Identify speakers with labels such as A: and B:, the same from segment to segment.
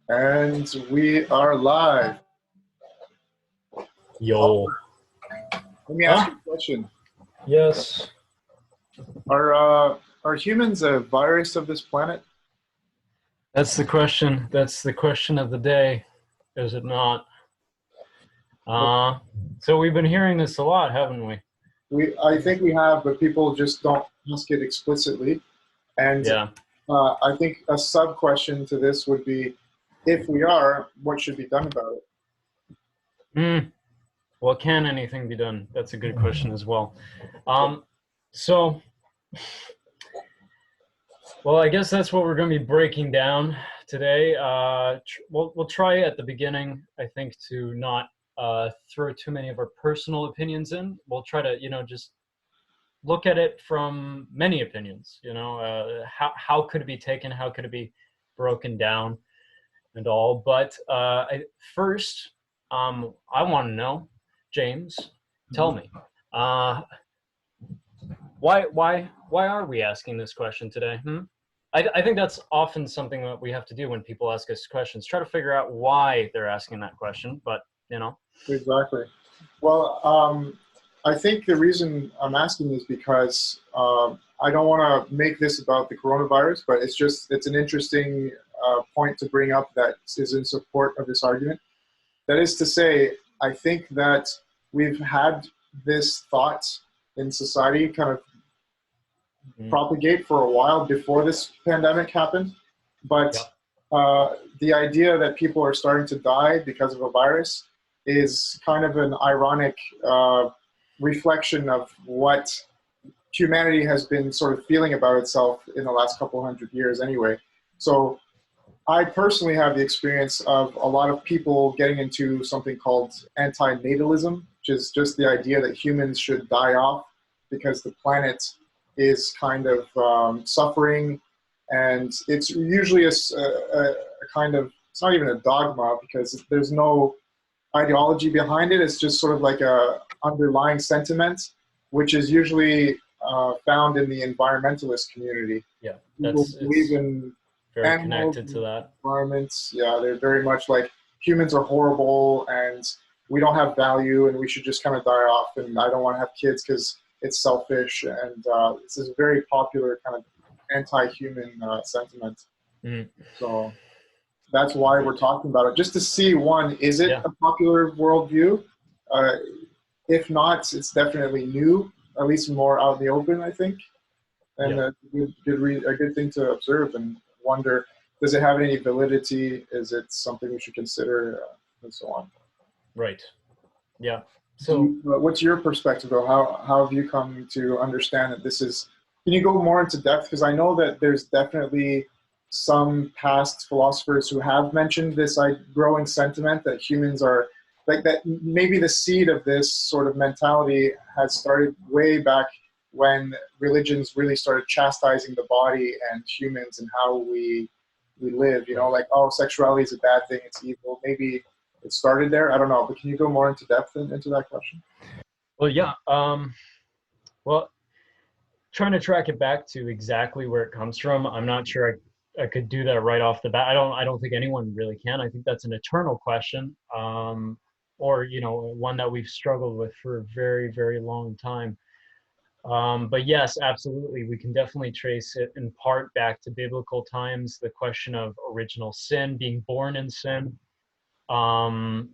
A: And we are live.
B: Yo.
A: Let me ask
B: Huh?
A: you a question.
B: Yes.
A: Are humans a virus of this planet?
B: That's the question. That's the question of the day, is it not? Uh, so we've been hearing this a lot, haven't we?
A: I think we have, but people just don't ask it explicitly. And
B: Yeah.
A: I think a sub question to this would be, if we are, what should be done about it?
B: Hmm. Well, can anything be done? That's a good question as well. Um, so, well, I guess that's what we're going to be breaking down today. We'll try at the beginning, I think, to not throw too many of our personal opinions in. We'll try to, just look at it from many opinions. How could it be taken? How could it be broken down and all? But first, I want to know, James, tell me, uh, why are we asking this question today? I think that's often something that we have to do when people ask us questions. Try to figure out why they're asking that question. But
A: Exactly. Well, I think the reason I'm asking is because I don't want to make this about the coronavirus, but it's an interesting point to bring up that is in support of this argument. That is to say, I think that we've had this thought in society kind of
B: mm,
A: propagate for a while before this pandemic happened, but
B: yeah,
A: the idea that people are starting to die because of a virus is kind of an ironic reflection of what humanity has been sort of feeling about itself in the last couple hundred years anyway. So I personally have the experience of a lot of people getting into something called anti-natalism, which is just the idea that humans should die off because the planet is kind of suffering. And it's usually a kind of, it's not even a dogma because there's no ideology behind it. It's just sort of like a underlying sentiment, which is usually found in the environmentalist community.
B: yeah,
A: People believe
B: it's
A: in
B: very
A: animals
B: connected to
A: and
B: that.
A: environments. Yeah, they're very much like humans are horrible and we don't have value and we should just kind of die off. And I don't want to have kids because it's selfish. And this is a very popular kind of anti-human sentiment.
B: Mm,
A: So that's why we're
B: right.
A: talking about it, just to see one, is it
B: Yeah.
A: a popular worldview? Uh, if not, it's definitely new, at least more out in the open, I think, and
B: Yeah.
A: a good thing to observe and wonder, does it have any validity? Is it something we should consider, and so on?
B: Right. Yeah. So
A: What's your perspective, though? How have you come to understand that this is? Can you go more into depth? Because I know that there's definitely some past philosophers who have mentioned this growing sentiment that humans are like that. Maybe the seed of this sort of mentality has started way back when religions really started chastising the body and humans and how we live. You know,
B: right.
A: like, oh, sexuality is a bad thing; it's evil. Maybe it started there. I don't know, but can you go more into depth into that question?
B: Well, yeah. Well, trying to track it back to exactly where it comes from, I'm not sure I could do that right off the bat. I don't think anyone really can. I think that's an eternal question, or one that we've struggled with for a very, very long time. But yes, absolutely, we can definitely trace it in part back to biblical times. The question of original sin, being born in sin, um,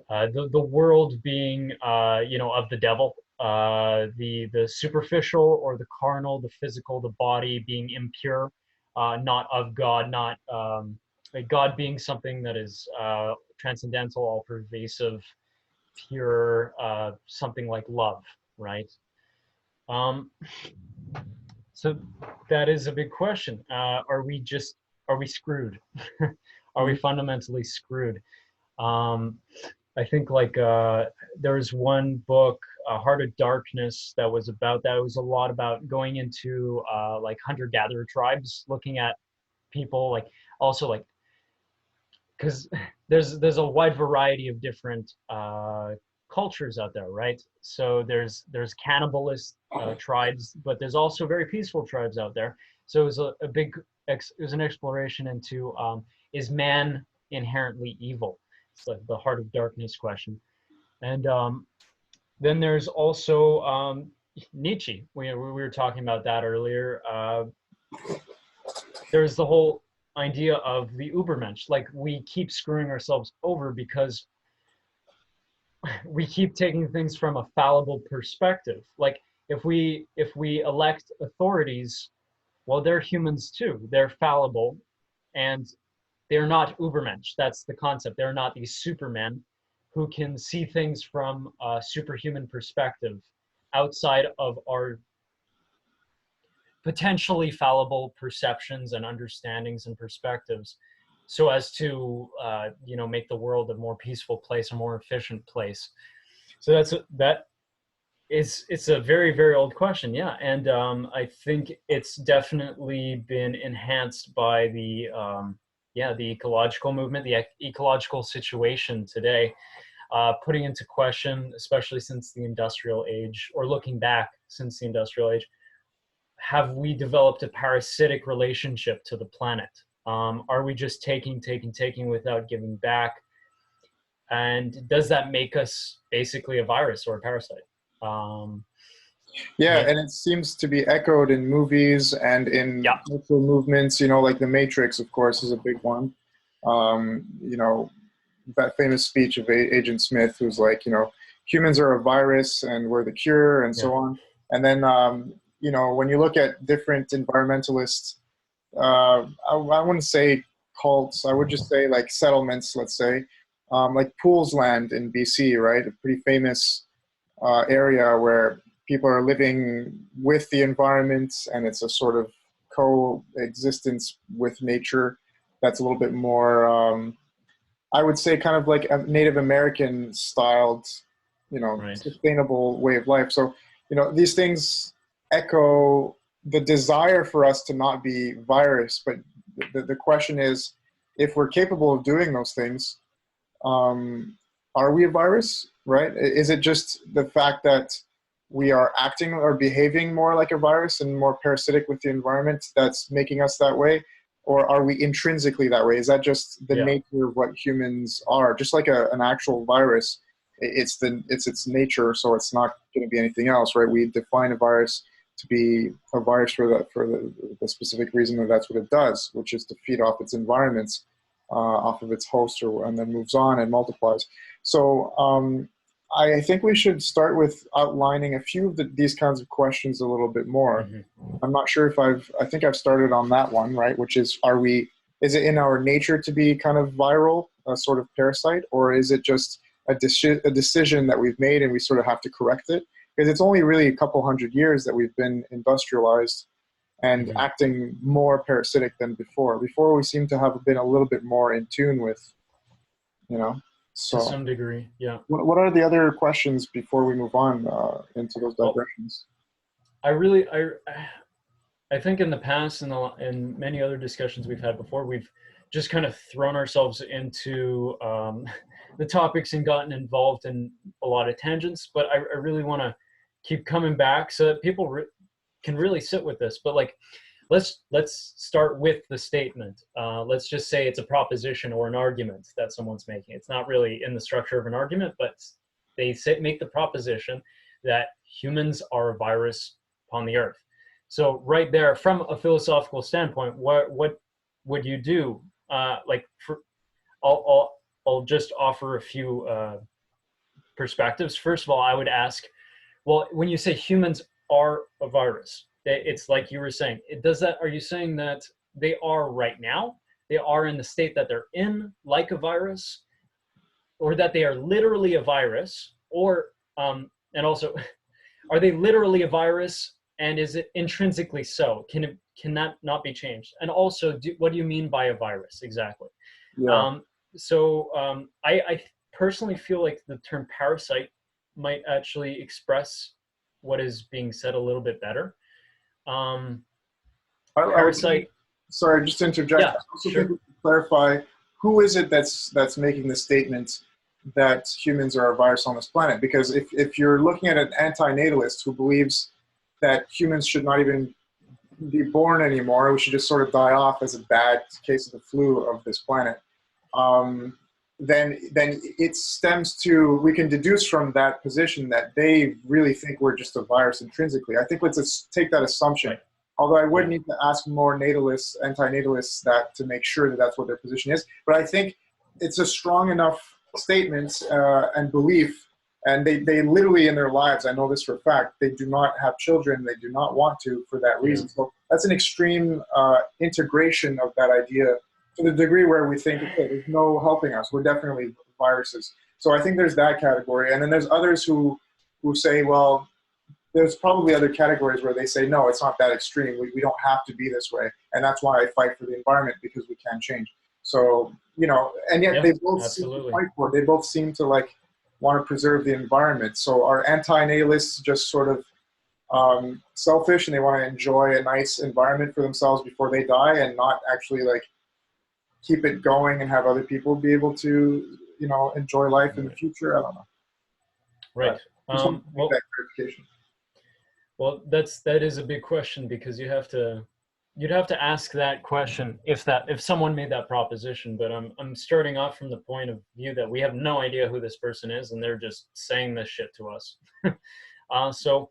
B: the world being of the devil, the superficial or the carnal, the physical, the body being impure, not of God, not like God being something that is transcendental, all pervasive, pure, something like love, right? Um, so that is a big question. Are we screwed? Are we fundamentally screwed? Um, I think there was one book, Heart of Darkness, that was about that. It was a lot about going into like hunter-gatherer tribes, looking at people like also like because there's a wide variety of different cultures out there, right? So there's cannibalist tribes, but there's also very peaceful tribes out there. So it was a big it was an exploration into is man inherently evil? It's like the heart of darkness question. And then there's also Nietzsche. We were talking about that earlier. There's the whole idea of the Ubermensch. Like, we keep screwing ourselves over because we keep taking things from a fallible perspective. Like, if we elect authorities, well, they're humans too. They're fallible, and they're not Ubermensch. That's the concept. They're not these supermen who can see things from a superhuman perspective outside of our potentially fallible perceptions and understandings and perspectives, so as to make the world a more peaceful place, a more efficient place. So it's a very, very old question, yeah. And I think it's definitely been enhanced by the ecological movement, the ecological situation today, putting into question, especially since the industrial age, or looking back since the industrial age, have we developed a parasitic relationship to the planet? Are we just taking without giving back? And does that make us basically a virus or a parasite?
A: Yeah, and it seems to be echoed in movies and in cultural movements, like The Matrix, of course, is a big one. That famous speech of Agent Smith, who's like, humans are a virus and we're the cure, and so on. And then, when you look at different environmentalists, I wouldn't say cults, I would just say like settlements, let's say, like Pools Land in BC, right? A pretty famous area where people are living with the environment, and it's a sort of coexistence with nature that's a little bit more, I would say, kind of like a Native American styled, sustainable way of life. So, these things echo the desire for us to not be virus, but the question is, if we're capable of doing those things, are we a virus, right? Is it just the fact that we are acting or behaving more like a virus and more parasitic with the environment that's making us that way? Or are we intrinsically that way? Is that just the nature of what humans are? Just like an actual virus, it's its nature, so it's not going to be anything else, right? We define a virus to be a virus for the specific reason that that's what it does, which is to feed off its environments, off of its host, and then moves on and multiplies. So I think we should start with outlining a few of these kinds of questions a little bit more. Mm-hmm. I'm not sure if I think I've started on that one, right? Which is, is it in our nature to be kind of viral, a sort of parasite, or is it just a decision that we've made and we sort of have to correct it? Because it's only really a couple hundred years that we've been industrialized and acting more parasitic than before. Before, we seem to have been a little bit more in tune with, So,
B: to some degree, yeah.
A: What are the other questions before we move on into those digressions?
B: I think in the past and in many other discussions we've had before, we've just kind of thrown ourselves into the topics and gotten involved in a lot of tangents. But I really want to keep coming back so that people can really sit with this. But like, let's start with the statement. Let's just say it's a proposition or an argument that someone's making. It's not really in the structure of an argument, but they make the proposition that humans are a virus upon the earth. So right there, from a philosophical standpoint, what would you do? I'll just offer a few perspectives. First of all, I would ask, well, when you say humans are a virus, it's like you were saying, are you saying that they are right now? They are in the state that they're in, like a virus, or that they are literally a virus, or and also, are they literally a virus, and is it intrinsically so? Can that not be changed? And also, what do you mean by a virus exactly? Yeah. I personally feel like the term parasite might actually express what is being said a little bit better. Parasite.
A: Sorry, just to interject. Yeah, I also think we should clarify, who is it that's making the statement that humans are a virus on this planet? Because if you're looking at an anti-natalist who believes that humans should not even be born anymore, we should just sort of die off as a bad case of the flu of this planet, then it stems to, we can deduce from that position that they really think we're just a virus intrinsically. I think let's just take that assumption.
B: Right.
A: Although I would
B: Yeah.
A: need to ask more natalists, anti-natalists, that to make sure that that's what their position is. But I think it's a strong enough statement and belief, and they literally in their lives, I know this for a fact, they do not have children, they do not want to for that reason.
B: Yeah.
A: So that's an extreme integration of that idea to the degree where we think, okay, there's no helping us, we're definitely viruses. So I think there's that category, and then there's others who say, well, there's probably other categories where they say, no, it's not that extreme. We don't have to be this way. And that's why I fight for the environment, because we can change. So, you know, and yet they both seem to fight for it. They both seem to like want to preserve the environment. So are anti-natalists just sort of selfish, and they want to enjoy a nice environment for themselves before they die, and not actually like keep it going and have other people be able to, you know, enjoy life in the future? I don't know.
B: Right.
A: Just want to make that clarification.
B: Well, that is a big question, because you'd have to ask that question if someone made that proposition. But I'm starting off from the point of view that we have no idea who this person is, and they're just saying this shit to us. So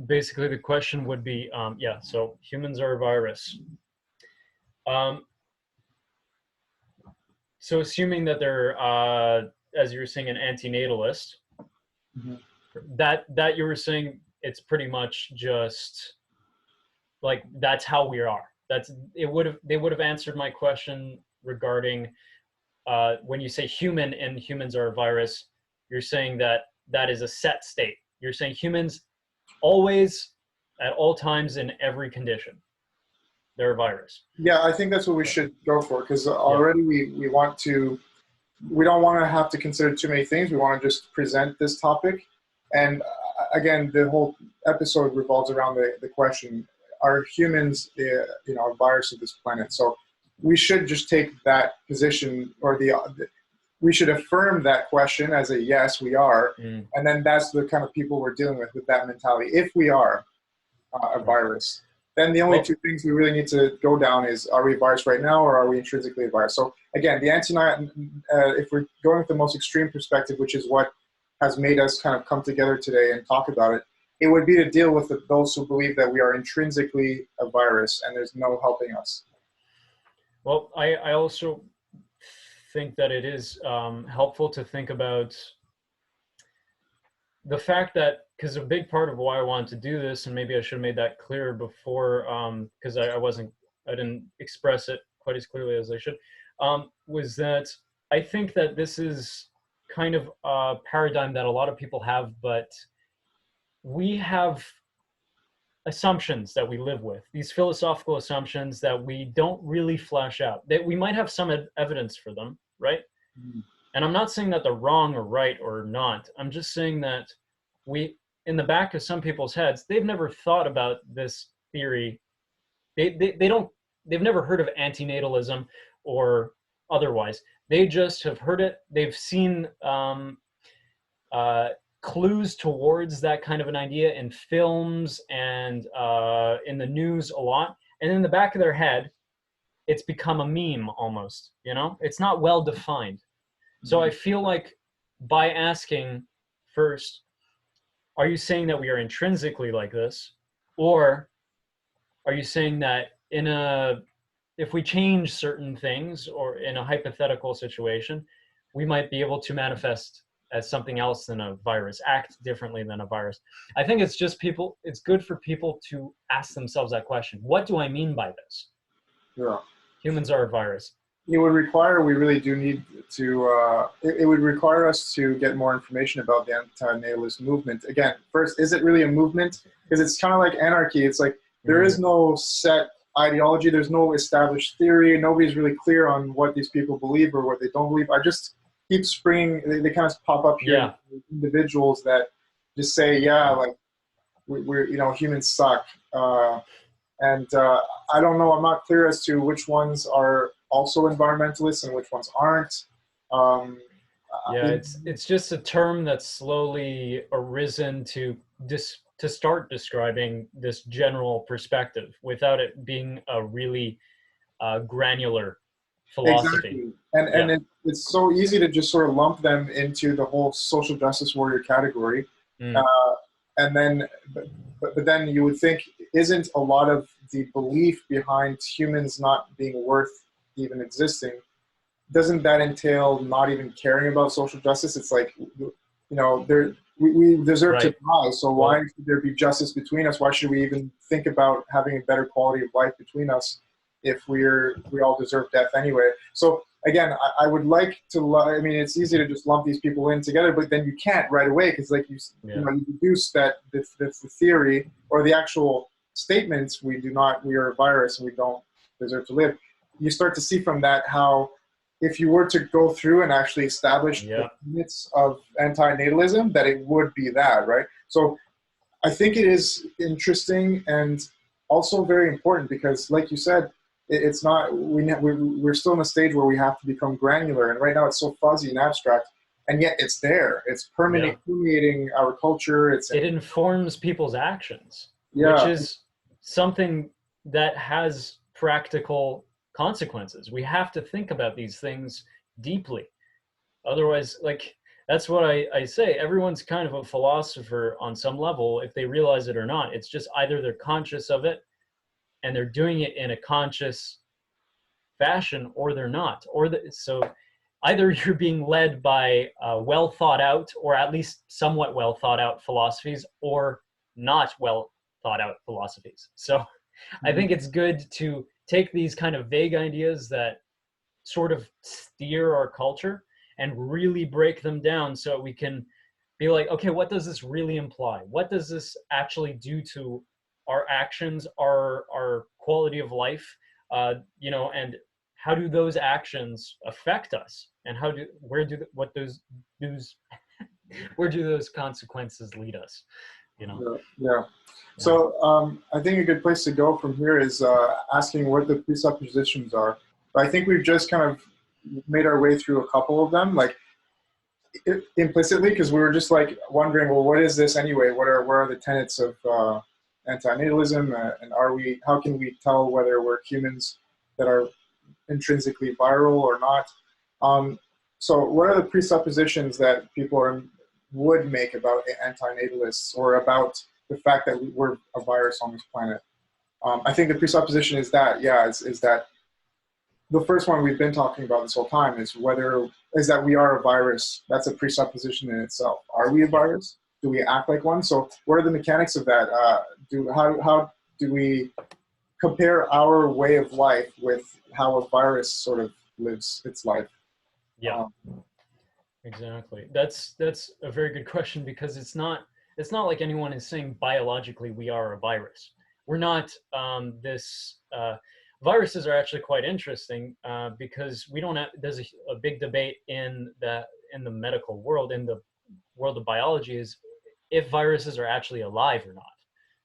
B: basically, the question would be, yeah. So humans are a virus. So assuming that they're, as you were saying, an anti-natalist,
A: Mm-hmm.
B: that you were saying, it's pretty much just like that's how we are. They would have answered my question regarding when you say human and humans are a virus, you're saying that is a set state. You're saying humans always, at all times, in every condition, they're a virus.
A: Yeah, I think that's what we should go for, because already we don't want to have to consider too many things. We want to just present this topic. And again, the whole episode revolves around the question, are humans, you know, a virus of this planet? So we should just take that position, or we should affirm that question as a yes, we are. And then that's the kind of people we're dealing with that mentality. If we are a virus, then the only two things we really need to go down is, are we a virus right now, or are we intrinsically a virus? So again, if we're going with the most extreme perspective, which is what has made us kind of come together today and talk about it, it would be to deal with those who believe that we are intrinsically a virus and there's no helping us.
B: Well, I also think that it is helpful to think about the fact that, because a big part of why I wanted to do this, and maybe I should have made that clearer before, because I didn't express it quite as clearly as I should, was that I think that this is kind of a paradigm that a lot of people have, but we have assumptions that we live with, these philosophical assumptions that we don't really flesh out, that we might have some evidence for them, right? And I'm not saying that they're wrong or right or not. I'm just saying that in the back of some people's heads, they've never thought about this theory. They've never heard of antinatalism or otherwise. They just have heard it. They've seen clues towards that kind of an idea in films and in the news a lot. And in the back of their head, it's become a meme almost, you know? It's not well defined. So I feel like by asking first, are you saying that we are intrinsically like this? Or are you saying that if we change certain things, or in a hypothetical situation, we might be able to manifest as something else than a virus, act differently than a virus? I think it's good for people to ask themselves that question. What do I mean by this?
A: Yeah.
B: Humans are a virus.
A: It would require, we really do need to, it would require us to get more information about the anti-natalist movement. Again, first, is it really a movement? Because it's kind of like anarchy. It's like there is no set ideology. There's no established theory. Nobody's really clear on what these people believe or what they don't believe. I just keep springing, they kind of pop up here, individuals that just say, yeah, like we're you know, humans suck. And I don't know, I'm not clear as to which ones are also environmentalists and which ones aren't.
B: It's just a term that's slowly arisen to start describing this general perspective without it being a really granular philosophy.
A: Exactly.
B: Yeah.
A: It's so easy to just sort of lump them into the whole social justice warrior category.
B: Mm,
A: Uh, and then, but then you would think, isn't a lot of the belief behind humans not being worth even existing, doesn't that entail not even caring about social justice? It's like, we deserve to
B: right.
A: die. So why
B: Well,
A: should there be justice between us? Why should we even think about having a better quality of life between us if we all deserve death anyway? So again, I would like to. I mean, it's easy to just lump these people in together, but then you can't right away because, like
B: yeah.
A: you deduce that the theory or the actual statements, we are a virus and we don't deserve to live. You start to see from that how if you were to go through and actually establish the
B: Yeah.
A: limits of anti-natalism, that it would be that, right? So I think it is interesting and also very important because, like you said, it's not we're still in a stage where we have to become granular, and right now it's so fuzzy and abstract, and yet it's there. It's
B: Yeah.
A: permeating our culture. It's
B: It informs people's actions, which
A: yeah,
B: is something that has practical consequences. We have to think about these things deeply. Otherwise, like, that's what I say. Everyone's kind of a philosopher on some level, if they realize it or not. It's just either they're conscious of it and they're doing it in a conscious fashion, or they're not. So either you're being led by well thought out, or at least somewhat well thought out philosophies, or not well thought out philosophies. So I think it's good to take these kind of vague ideas that sort of steer our culture and really break them down so we can be like, okay, what does this really imply? What does this actually do to our actions, our quality of life, and how do those actions affect us, and those where do those consequences lead us? You know?
A: yeah, yeah.
B: Yeah.
A: So I think a good place to go from here is asking what the presuppositions are. But I think we've just kind of made our way through a couple of them, like implicitly, because we were just like wondering, well, what is this anyway? What are the tenets of anti-natalism, and how can we tell whether we're humans that are intrinsically viral or not? Um, so, what are the presuppositions that would make about anti-natalists or about the fact that we're a virus on this planet? I think the presupposition is that, yeah, is that the first one we've been talking about this whole time is that we are a virus. That's a presupposition in itself. Are we a
B: Yeah.
A: virus? Do we act like one? So what are the mechanics of that? How do we compare our way of life with how a virus sort of lives its life?
B: Yeah.
A: Um,
B: Exactly. That's a very good question, because it's not like anyone is saying biologically we are a virus. We're not this. Viruses are actually quite interesting because we don't have. There's a big debate in the medical world, in the world of biology, is if viruses are actually alive or not,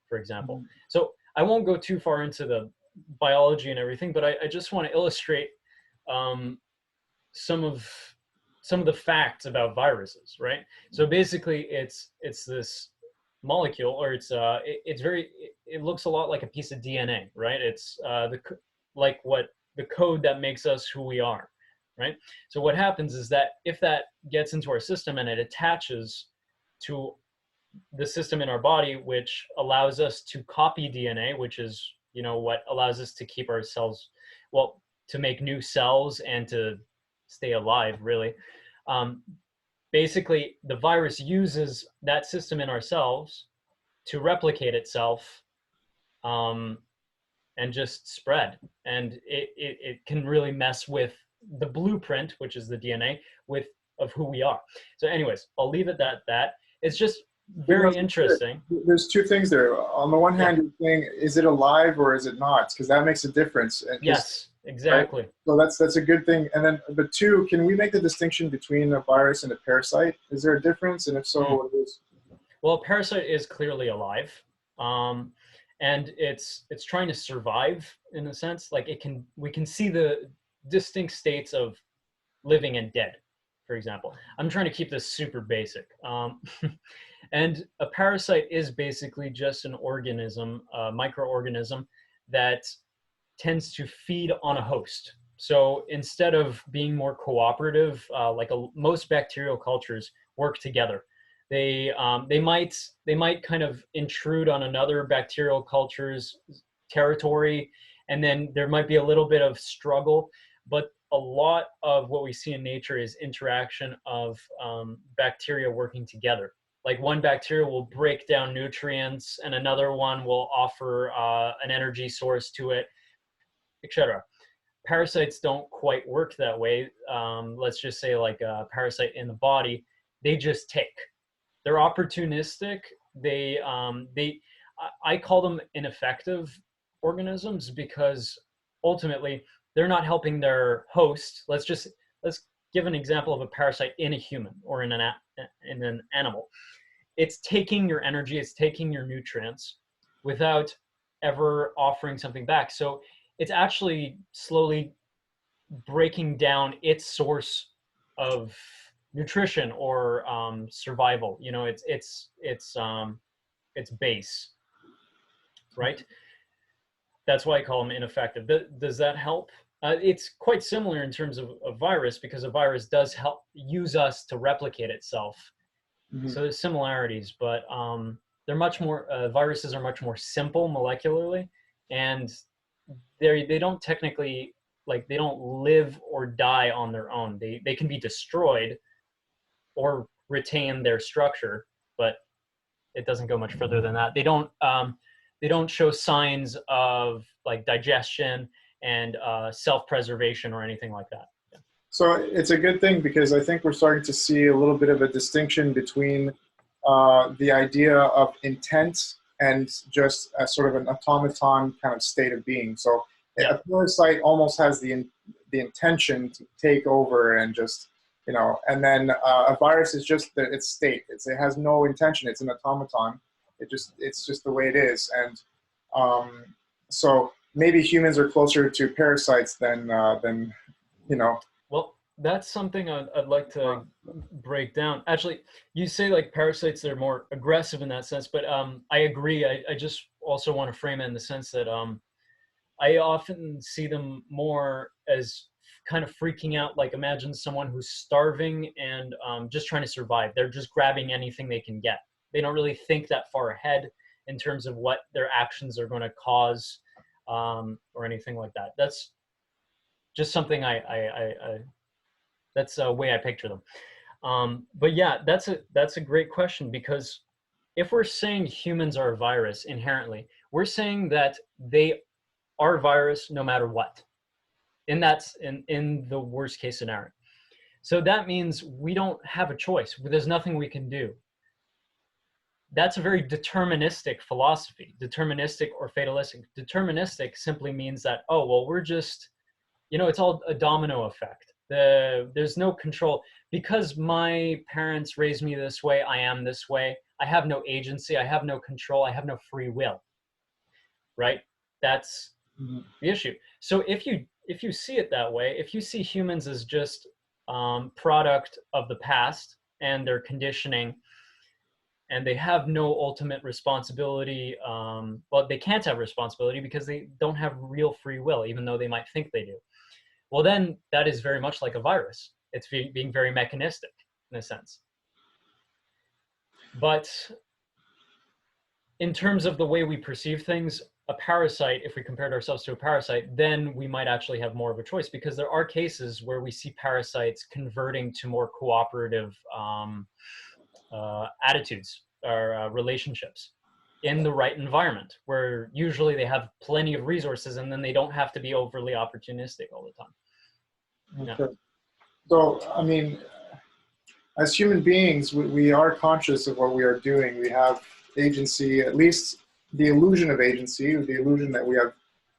B: for example. So I won't go too far into the biology and everything, but I just want to illustrate um, some of the facts about viruses, right? So basically, it's this molecule, or it's very, it looks a lot like a piece of DNA, right? It's like what the code that makes us who we are, right? So what happens is that if that gets into our system and it attaches to the system in our body, which allows us to copy DNA, which is what allows us to keep ourselves, well, to make new cells and to stay alive, really. Um, Basically, the virus uses that system in ourselves to replicate itself, um, and just spread. And it can really mess with the blueprint, which is the DNA, of who we are. So, anyways, I'll leave it at that. It's just
A: you know,
B: very interesting.
A: there's two things there. On the one
B: Yeah.
A: hand, you're saying, is it alive or is it not? Because that makes a difference. Because
B: Yes,
A: right?
B: exactly.
A: So that's a good thing. And then, but two, can we make the distinction between a virus and a parasite? Is there a difference? And if so,
B: Mm.
A: what is?
B: Well, a parasite is clearly alive, um, and it's trying to survive in a sense. Like we can see the distinct states of living and dead, for example. I'm trying to keep this super basic. And a parasite is basically just an organism, a microorganism that tends to feed on a host. So instead of being more cooperative, most bacterial cultures work together. They might kind of intrude on another bacterial culture's territory, and then there might be a little bit of struggle. But a lot of what we see in nature is interaction of bacteria working together. Like one bacteria will break down nutrients, and another one will offer an energy source to it, etc. Parasites don't quite work that way. Let's just say like a parasite in the body, they just take. They're opportunistic. I call them ineffective organisms because ultimately they're not helping their host. Let's give an example of a parasite in a human or in an animal. It's taking your energy, it's taking your nutrients without ever offering something back. So it's actually slowly breaking down its source of nutrition or survival. You know, its base, right? That's why I call them ineffective. Does that help? It's quite similar in terms of a virus, because a virus does help use us to replicate itself.
A: Mm-hmm.
B: So there's similarities, but they're much more. Viruses are much more simple molecularly, and they don't technically, like, they don't live or die on their own. They can be destroyed or retain their structure, but it doesn't go much further than that. They don't show signs of like digestion and self-preservation or anything like that. Yeah.
A: So it's a good thing, because I think we're starting to see a little bit of a distinction between the idea of intent and just a sort of an automaton kind of state of being. So
B: Yeah.
A: a parasite almost has the intention to take over and just, you know, and then a virus is just its state. It has no intention. It's an automaton. It's just the way it is. And so maybe humans are closer to parasites than you know.
B: Well, that's something I'd like to break down. Actually, you say like parasites, they're more aggressive in that sense, but I agree. I just also want to frame it in the sense that I often see them more as kind of freaking out. Like, imagine someone who's starving and just trying to survive. They're just grabbing anything they can get. They don't really think that far ahead in terms of what their actions are going to cause or anything like that. That's just something that's a way I picture them. But yeah, that's a great question, because if we're saying humans are a virus inherently, we're saying that they are virus no matter what. And that's in the worst case scenario. So that means we don't have a choice. There's nothing we can do. That's a very deterministic philosophy, deterministic or fatalistic. Deterministic simply means that, oh, well, we're just, you know, it's all a domino effect. There's no control. Because my parents raised me this way, I am this way. I have no agency. I have no control. I have no free will. Right? That's the issue. So if you see it that way, if you see humans as just product of the past and their conditioning, and they have no ultimate responsibility, well, they can't have responsibility because they don't have real free will, even though they might think they do. Well, then that is very much like a virus. It's being very mechanistic in a sense. But in terms of the way we perceive things, a parasite, if we compared ourselves to a parasite, then we might actually have more of a choice, because there are cases where we see parasites converting to more cooperative attitudes or relationships in the right environment, where usually they have plenty of resources and then they don't have to be overly opportunistic all the time.
A: Okay. Yeah. So, I mean, as human beings, we are conscious of what we are doing. We have agency, at least the illusion of agency, the illusion that we have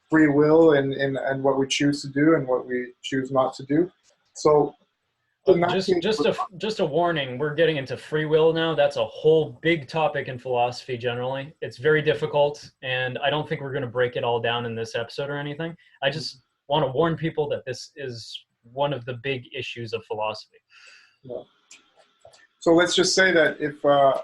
A: free will and what we choose to do and what we choose not to do. So,
B: just a warning, we're getting into free will now. That's a whole big topic in philosophy generally. It's very difficult, and I don't think we're going to break it all down in this episode or anything. I just want to warn people that this is one of the big issues of philosophy.
A: Yeah. So let's just say that if a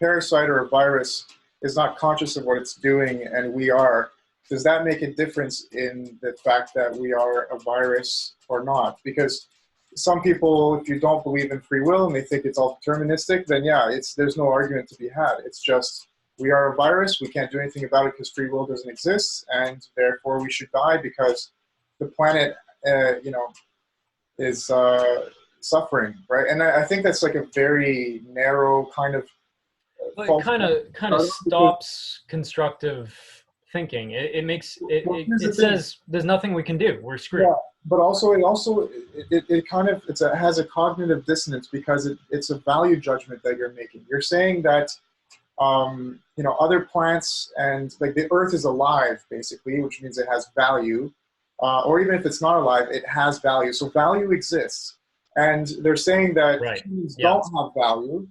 A: parasite or a virus is not conscious of what it's doing and we are, does that make a difference in the fact that we are a virus or not? Because some people, if you don't believe in free will and they think it's all deterministic, then yeah, there's no argument to be had. It's just we are a virus. We can't do anything about it because free will doesn't exist, and therefore we should die because the planet, is suffering, right? And I think that's like a very narrow kind of
B: Well, it
A: false.
B: kind of stops constructive thinking. It makes
A: Well, here's the
B: it
A: thing.
B: says there's nothing we can do. We're screwed.
A: Yeah, but also it kind of has a cognitive dissonance because it's a value judgment that you're making. You're saying that other plants and like the earth is alive basically, which means it has value, or even if it's not alive, it has value. So value exists, and they're saying that
B: Right.
A: humans
B: Yeah.
A: don't have value,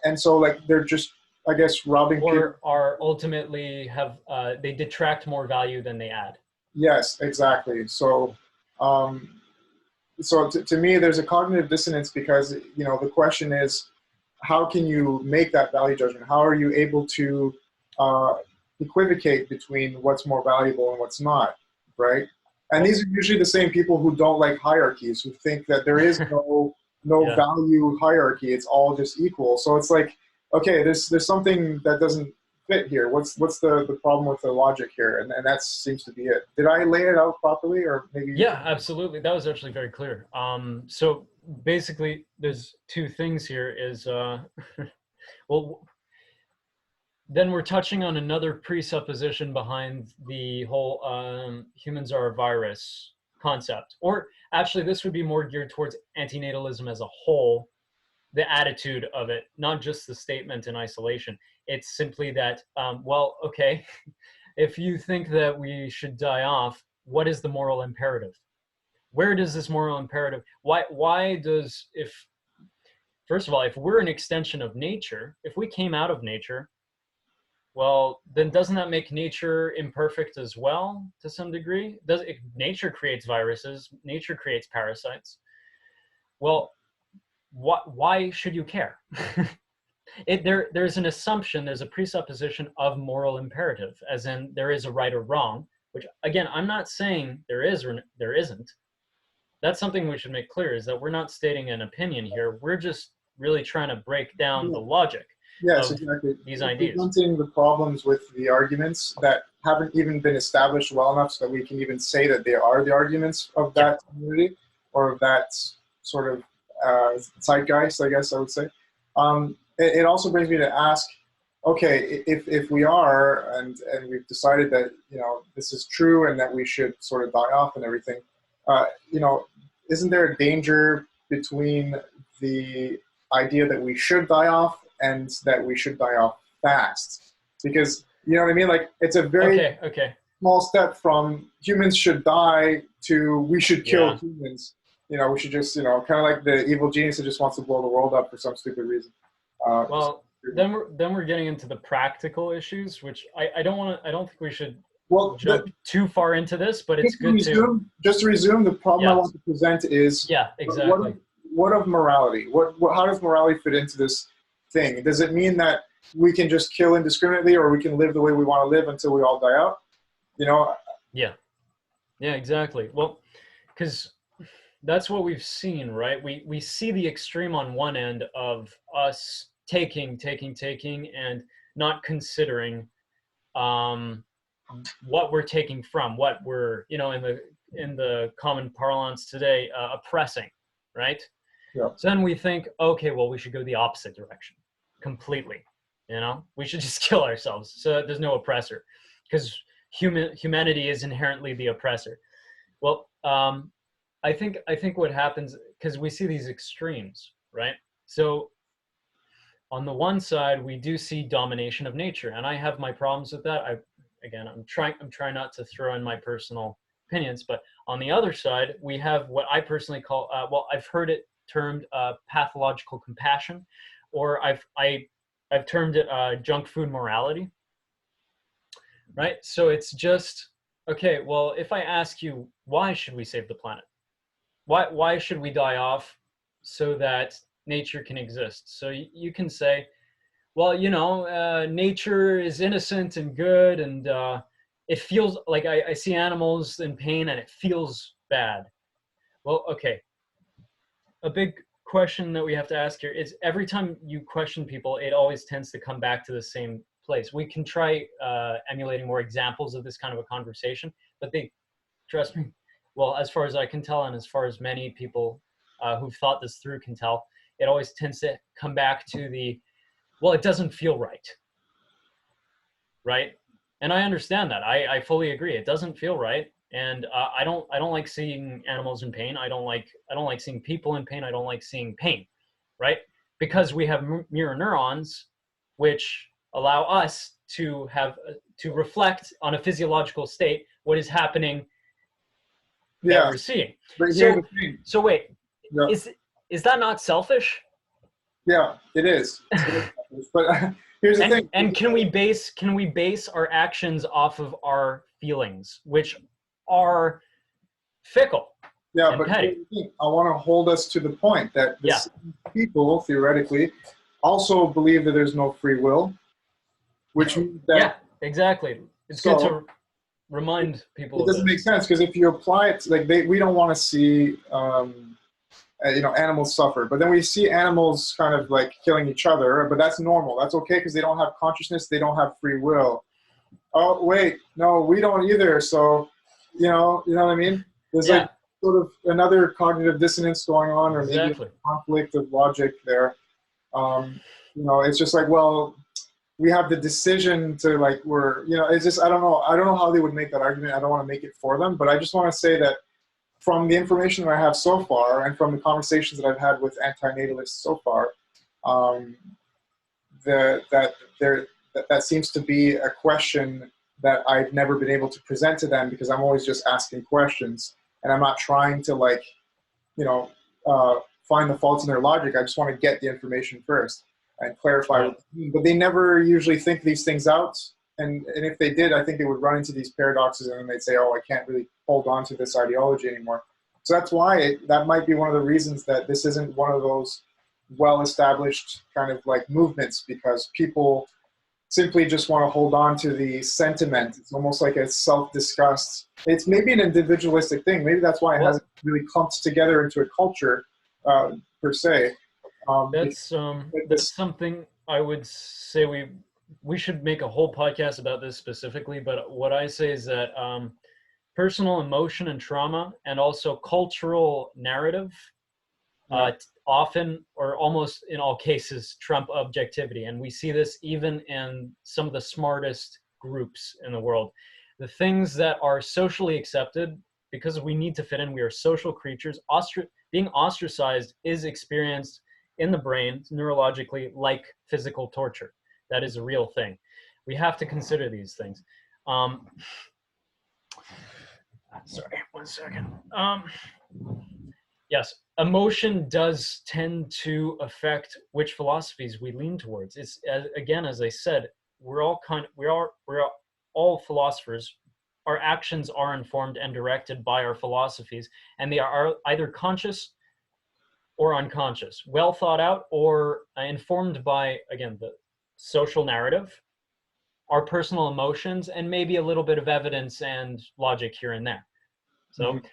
A: and so like they're just, I guess, robbing people.
B: Or are ultimately have they detract more value than they add.
A: Yes, exactly. So, to me, there's a cognitive dissonance because the question is, how can you make that value judgment? How are you able to equivocate between what's more valuable and what's not, right? And these are usually the same people who don't like hierarchies, who think that there is no
B: Yeah.
A: value hierarchy. It's all just equal. So it's like, okay, there's something that doesn't fit here. What's the problem with the logic here? And that seems to be it. Did I lay it out properly, or maybe?
B: Yeah, absolutely. That was actually very clear. So basically, there's two things here. Is well, then we're touching on another presupposition behind the whole humans are a virus concept. Or actually, this would be more geared towards antinatalism as a whole, the attitude of it, not just the statement in isolation. It's simply that, well, okay, if you think that we should die off, what is the moral imperative? Where does this moral imperative, why does, if, first of all, if we're an extension of nature, if we came out of nature, well, then doesn't that make nature imperfect as well to some degree? Nature creates viruses, nature creates parasites. Well, why should you care? There's an assumption, there's a presupposition of moral imperative, as in there is a right or wrong, which again, I'm not saying there is or there isn't. That's something we should make clear, is that we're not stating an opinion here. We're just really trying to break down the logic.
A: Yes, exactly.
B: These ideas.
A: Presenting the problems with the arguments that haven't even been established well enough so that we can even say that they are the arguments of that community or of that sort of zeitgeist, I guess I would say. It also brings me to ask, okay, if we are and we've decided that this is true and that we should sort of die off and everything, isn't there a danger between the idea that we should die off and that we should die off fast? Because you know what I mean? Like it's a very small step from humans should die to we should kill humans. We should just, kind of like the evil genius that just wants to blow the world up for some stupid reason.
B: Well, then we're getting into the practical issues, which I don't think we should jump too far into this, but it's good to
A: just to resume. The problem I want to present is
B: exactly.
A: What of morality? How does morality fit into this thing? Does it mean that we can just kill indiscriminately, or we can live the way we want to live until we all die out?
B: Yeah, exactly. Well, because that's what we've seen, right? We see the extreme on one end of us taking and not considering what we're taking from, what we're, in the common parlance today, oppressing, right?
A: Yeah.
B: So then we think, okay, well, we should go the opposite direction completely. We should just kill ourselves so that there's no oppressor, because humanity is inherently the oppressor. Well, I think what happens, because we see these extremes, right? So on the one side, we do see domination of nature, and I have my problems with that. I'm trying not to throw in my personal opinions, but on the other side, we have what I personally call, I've heard it termed pathological compassion, or I've termed it junk food morality, right? So it's just, okay, well, if I ask you, why should we save the planet? Why should we die off so that nature can exist? So you can say, well, nature is innocent and good, and it feels like I see animals in pain and it feels bad. Well, okay. A big question that we have to ask here is every time you question people, it always tends to come back to the same place. We can try emulating more examples of this kind of a conversation, but they, trust me, well, as far as I can tell, and as far as many people who've thought this through can tell, it always tends to come back to the, well, it doesn't feel right, right? And I understand that. I fully agree. It doesn't feel right, and I don't like seeing animals in pain. I don't like seeing people in pain. I don't like seeing pain, right? Because we have mirror neurons, which allow us to have to reflect on a physiological state what is happening that
A: Yeah,
B: we're seeing.
A: but here's
B: So
A: the thing.
B: so wait,
A: Yeah,
B: is that not selfish?
A: yeah, it is. But here's the thing.
B: And can we base our actions off of our feelings, which are fickle
A: Yeah,
B: and
A: but here's
B: petty?
A: the thing. I want to hold us to the point that the
B: Yeah,
A: same people theoretically also believe that there's no free will, which means that
B: yeah, exactly. It's good
A: so
B: to remind people
A: it
B: of
A: doesn't make
B: this.
A: sense because if you apply it, like we don't want to see animals suffer, but then we see animals kind of like killing each other, but that's normal. That's okay because they don't have consciousness, they don't have free will. Oh wait, no, we don't either. So, you know what I mean? There's like
B: Yeah,
A: sort of another cognitive dissonance going on, or maybe a
B: exactly.
A: conflict of logic there. Um, it's just like, well, we have the decision to like it's just I don't know how they would make that argument. I don't want to make it for them, but I just want to say that from the information that I have so far, and from the conversations that I've had with anti-natalists so far, um, that seems to be a question that I've never been able to present to them because I'm always just asking questions and I'm not trying to you know, find the faults in their logic. I just want to get the information first and clarify
B: Right.
A: what they mean. But they never usually think these things out. And if they did, I think they would run into these paradoxes and then they'd say, oh, I can't really hold on to this ideology anymore. So that's why that might be one of the reasons that this isn't one of those well-established kind of like movements, because people simply just want to hold on to the sentiment. It's almost like a self-disgust. It's maybe an individualistic thing. Maybe that's why it
B: Well,
A: hasn't really clumped together into a culture per se.
B: that's
A: This,
B: something I would say we should make a whole podcast about this specifically. But what I say is that personal emotion and trauma, and also cultural narrative,
A: yeah,
B: often or almost in all cases trump objectivity, and we see this even in some of the smartest groups in the world. The things that are socially accepted, because we need to fit in, we are social creatures. Being ostracized is experienced in the brain neurologically like physical torture. That is a real thing. We have to consider these things. Sorry, 1 second. Yes, emotion does tend to affect which philosophies we lean towards. It's again, as I said, we're all philosophers. Our actions are informed and directed by our philosophies, and they are either conscious or unconscious, well thought out, or informed by, again, the social narrative, our personal emotions, and maybe a little bit of evidence and logic here and there. So
A: mhm.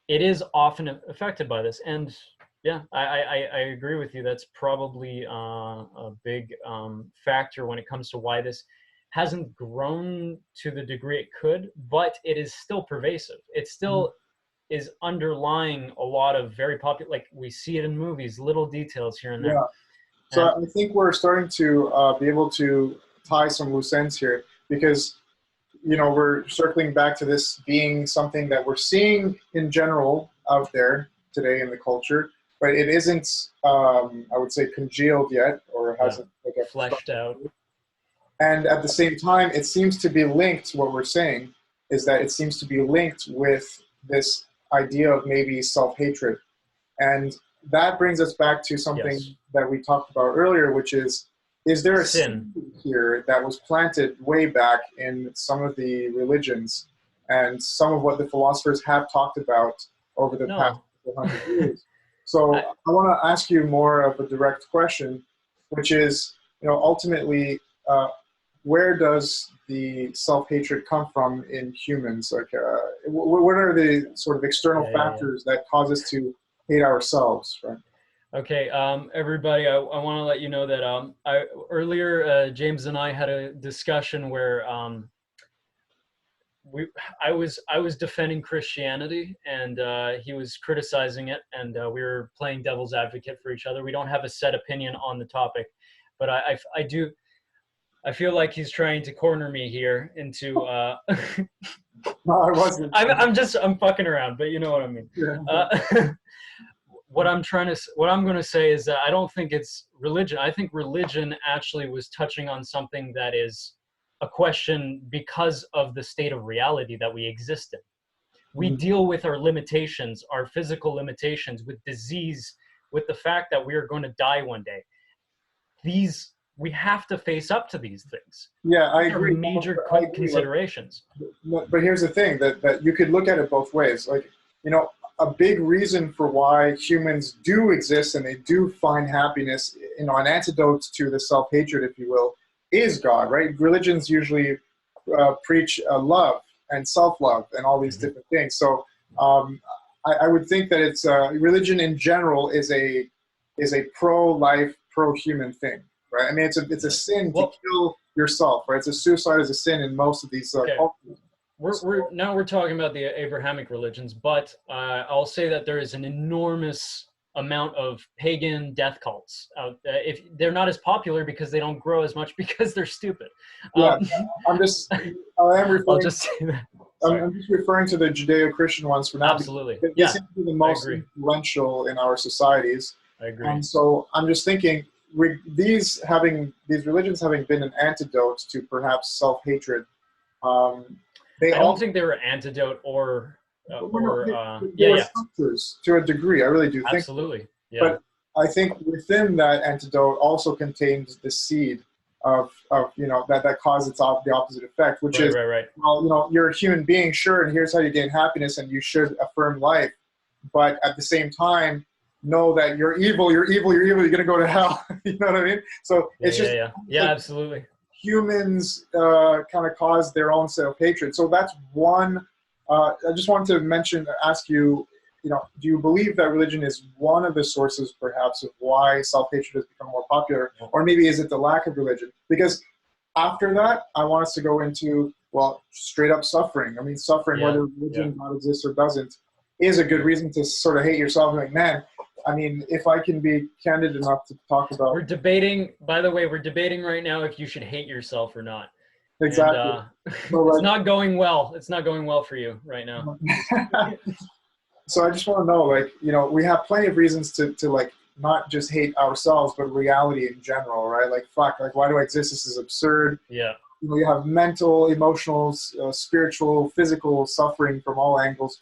B: it is often affected by this. And yeah, I agree with you. That's probably a big factor when it comes to why this hasn't grown to the degree it could, but it is still pervasive. It still is underlying a lot of very popular, like we see it in movies, little details here and there.
A: Yeah. So
B: And
A: I think we're starting to be able to tie some loose ends here, because we're circling back to this being something that we're seeing in general out there today in the culture, but it isn't, I would say, congealed yet, or
B: yeah,
A: hasn't like a
B: fleshed out.
A: structure. And at the same time, it seems to be linked. What we're saying is that it seems to be linked with this idea of maybe self-hatred. And that brings us back to
B: Yes.
A: something that we talked about earlier, which is there a
B: Sin.
A: seed here that was planted way back in some of the religions and some of what the philosophers have talked about over the past
B: No.
A: couple hundred years? So
B: I,
A: I want to ask you more of a direct question, which is, ultimately, uh, where does the self-hatred come from in humans? Like, what are the sort of external
B: Yeah.
A: factors that cause us to hate ourselves, right?
B: Okay, everybody, I want to let you know that earlier James and I had a discussion where I was defending Christianity, and he was criticizing it, and we were playing devil's advocate for each other. We don't have a set opinion on the topic, but I feel like he's trying to corner me here into.
A: No, I wasn't.
B: I'm fucking around, but you know what I mean.
A: Yeah.
B: What I'm going to say is that I don't think it's religion. I think religion actually was touching on something that is a question because of the state of reality that we exist in. We
A: Mhm.
B: deal with our limitations, our physical limitations, with disease, with the fact that we are going to die one day. We have to face up to these things.
A: Yeah, I
B: These are
A: agree.
B: major
A: I agree.
B: considerations.
A: But here's the thing that you could look at it both ways. Like, a big reason for why humans do exist and they do find happiness, an antidote to the self-hatred, if you will, is God, right? Religions usually preach love and self-love and all these different things. So I would think that it's religion in general is a pro-life, pro-human thing, right? I mean, it's a sin to kill yourself, right? It's a suicide is a sin in most of these cultures.
B: We're talking about the Abrahamic religions, but I'll say that there is an enormous amount of pagan death cults out there. If they're not as popular because they don't grow as much because they're stupid.
A: Yeah, I'm just I am referring.
B: I'll just say that.
A: I'm just referring to the Judeo-Christian ones for now.
B: Absolutely.
A: They seem to be the most influential in our societies.
B: I agree.
A: And so I'm just thinking, these religions having been an antidote to perhaps self-hatred,
B: I don't think they were antidote or
A: structures to a degree. I really do think.
B: Absolutely. Yeah.
A: But I think within that antidote also contains the seed of that causes the opposite effect, which is
B: right.
A: Well, you're a human being, sure, and here's how you gain happiness, and you should affirm life, but at the same time, know that you're evil. You're gonna go to hell. You know what I mean? So it's just
B: absolutely.
A: Humans kind of cause their own self-hatred. So that's one. I just wanted to ask you, do you believe that religion is one of the sources, perhaps, of why self-hatred has become more popular, or maybe is it the lack of religion? Because after that, I want us to go into, straight up suffering. I mean, suffering, whether religion God exists or doesn't, is a good reason to sort of hate yourself. Like, man, I mean, if I can be candid enough to talk about.
B: By the way, we're debating right now if you should hate yourself or not.
A: Exactly.
B: And, it's not going well. It's not going well for you right now.
A: So I just want to know, we have plenty of reasons to not just hate ourselves, but reality in general, right? Like, fuck, why do I exist? This is absurd.
B: Yeah.
A: You have mental, emotional, spiritual, physical suffering from all angles.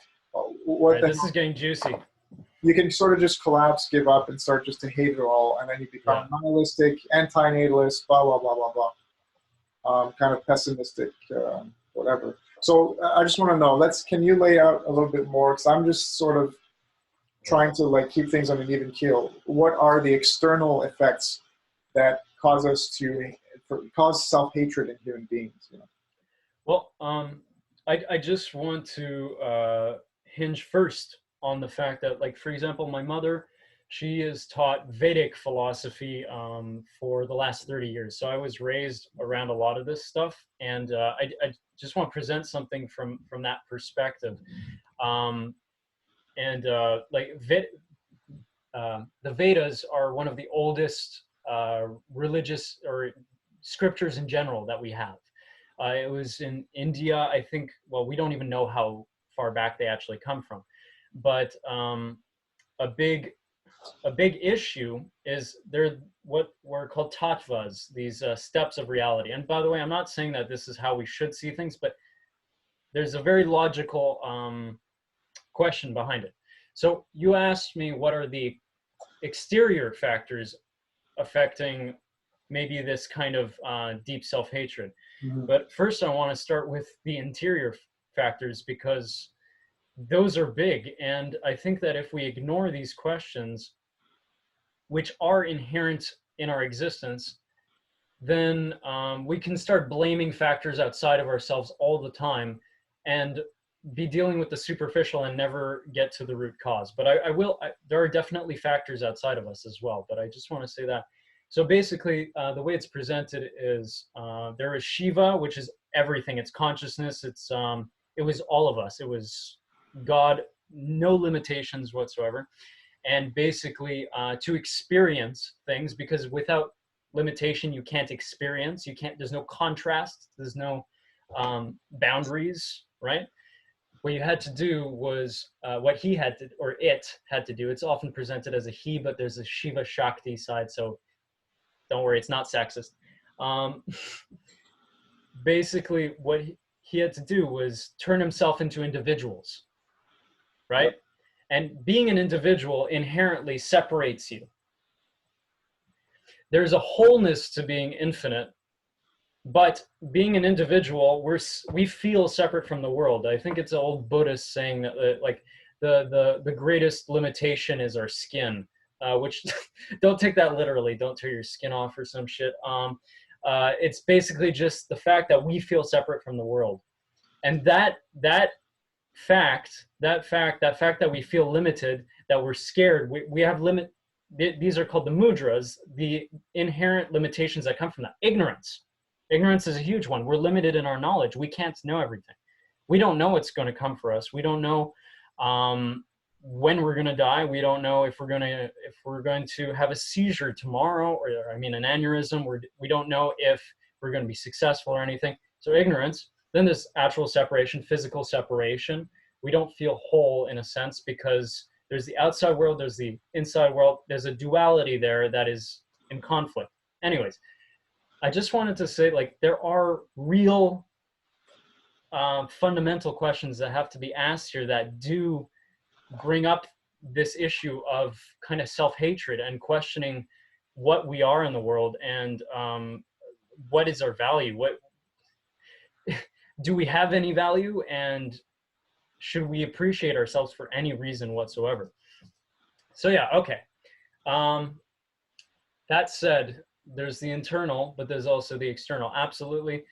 B: This is getting juicy.
A: You can sort of just collapse, give up, and start just to hate it all, and then you become nihilistic, anti-natalist, blah, blah, blah, blah, blah. Kind of pessimistic, whatever. So I just want to know, can you lay out a little bit more, because I'm just sort of trying to keep things on an even keel. What are the external effects that cause us to cause self-hatred in human beings?
B: Well, I just want to hinge first on the fact that, for example, my mother, she has taught Vedic philosophy for the last 30 years. So I was raised around a lot of this stuff, and I just want to present something from that perspective. The Vedas are one of the oldest religious or scriptures in general that we have. It was in India, I think. Well, we don't even know how far back they actually come from, but a big issue is they're what were called tattvas, these steps of reality. And by the way, I'm not saying that this is how we should see things, but there's a very logical question behind it. So you asked me, what are the exterior factors affecting maybe this kind of deep self-hatred?
A: Mm-hmm.
B: But first I want to start with the interior factors, because those are big. And I think that if we ignore these questions, which are inherent in our existence, then we can start blaming factors outside of ourselves all the time and be dealing with the superficial and never get to the root cause. But there are definitely factors outside of us as well, but I just want to say that. So basically, the way it's presented is there is Shiva, which is everything. It's consciousness. It was all of us. It was God, no limitations whatsoever. And basically to experience things, because without limitation, you can't experience, there's no contrast, there's no boundaries, right? What you had to do was what he had to, or it had to do. It's often presented as a he, but there's a Shiva Shakti side, so don't worry, it's not sexist. Basically, what he had to do was turn himself into individuals, right? Yep. And being an individual inherently separates you. There's a wholeness to being infinite, but being an individual, we feel separate from the world. I think it's an old Buddhist saying that like the greatest limitation is our skin, which don't take that literally. Don't tear your skin off or some shit. It's basically just the fact that we feel separate from the world, and that fact that we feel limited, that we're scared, we have limit. These are called the mudras, the inherent limitations that come from that. Ignorance is a huge one. We're limited in our knowledge. We can't know everything. We don't know what's going to come for us. We don't know when we're going to die. We don't know if we're going to have a seizure tomorrow, or an aneurysm. We don't know if we're going to be successful or anything. So ignorance. Then there's actual separation, physical separation. We don't feel whole in a sense because there's the outside world, there's the inside world. There's a duality there that is in conflict. Anyways, I just wanted to say, like, there are real fundamental questions that have to be asked here that do bring up this issue of kind of self-hatred and questioning what we are in the world and what is our value. What do we have any value, and should we appreciate ourselves for any reason whatsoever? So yeah, okay. That said, there's the internal, but there's also the external. Absolutely.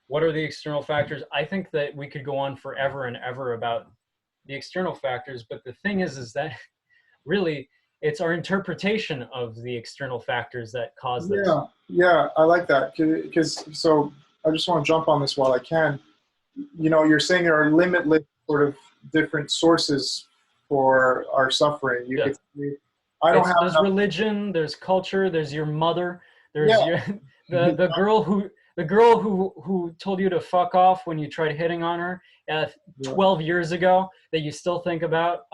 B: What are the external factors? I think that we could go on forever and ever about the external factors, but the thing is that really it's our interpretation of the external factors that cause this.
A: Yeah, I like that. So I just want to jump on this while I can. You're saying there are limitless sort of different sources for our suffering.
B: There's religion, there's culture, there's your mother, there's the girl who told you to fuck off when you tried hitting on her 12 years ago that you still think about.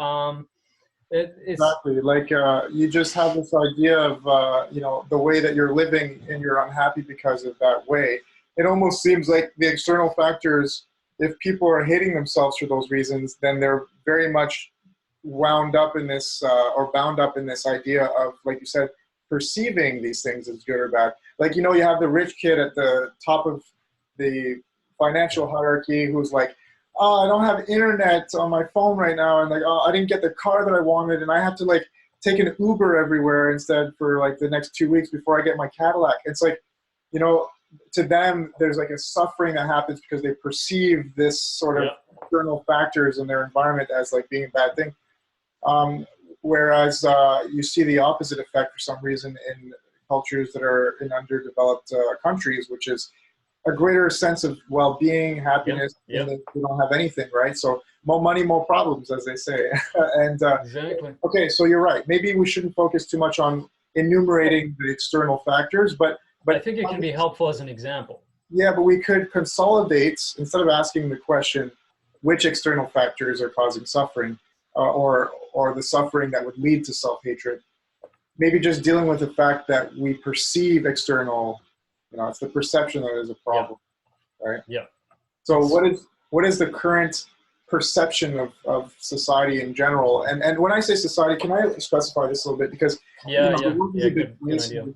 A: Exactly. Like you just have this idea of the way that you're living and you're unhappy because of that way. It almost seems like the external factors, if people are hating themselves for those reasons, then they're very much wound up in this or bound up in this idea of, like you said, perceiving these things as good or bad. Like, you have the rich kid at the top of the financial hierarchy who's like, oh, I don't have internet on my phone right now, and like, oh, I didn't get the car that I wanted, and I have to like take an Uber everywhere instead for like the next 2 weeks before I get my Cadillac. It's like, to them, there's like a suffering that happens because they perceive this sort of external factors in their environment as like being a bad thing. Whereas you see the opposite effect for some reason in cultures that are in underdeveloped countries, which is a greater sense of well-being, happiness, and they don't have anything, right? So more money, more problems, as they say. And
B: exactly.
A: Okay, so you're right. Maybe we shouldn't focus too much on enumerating the external factors, but
B: I think it can be helpful as an example.
A: Yeah, but we could consolidate, instead of asking the question, which external factors are causing suffering, or the suffering that would lead to self-hatred, maybe just dealing with the fact that we perceive external, it's the perception that is a problem, right?
B: Yeah.
A: So what is the current perception of society in general? And when I say society, can I specify this a little bit? Because
B: good idea.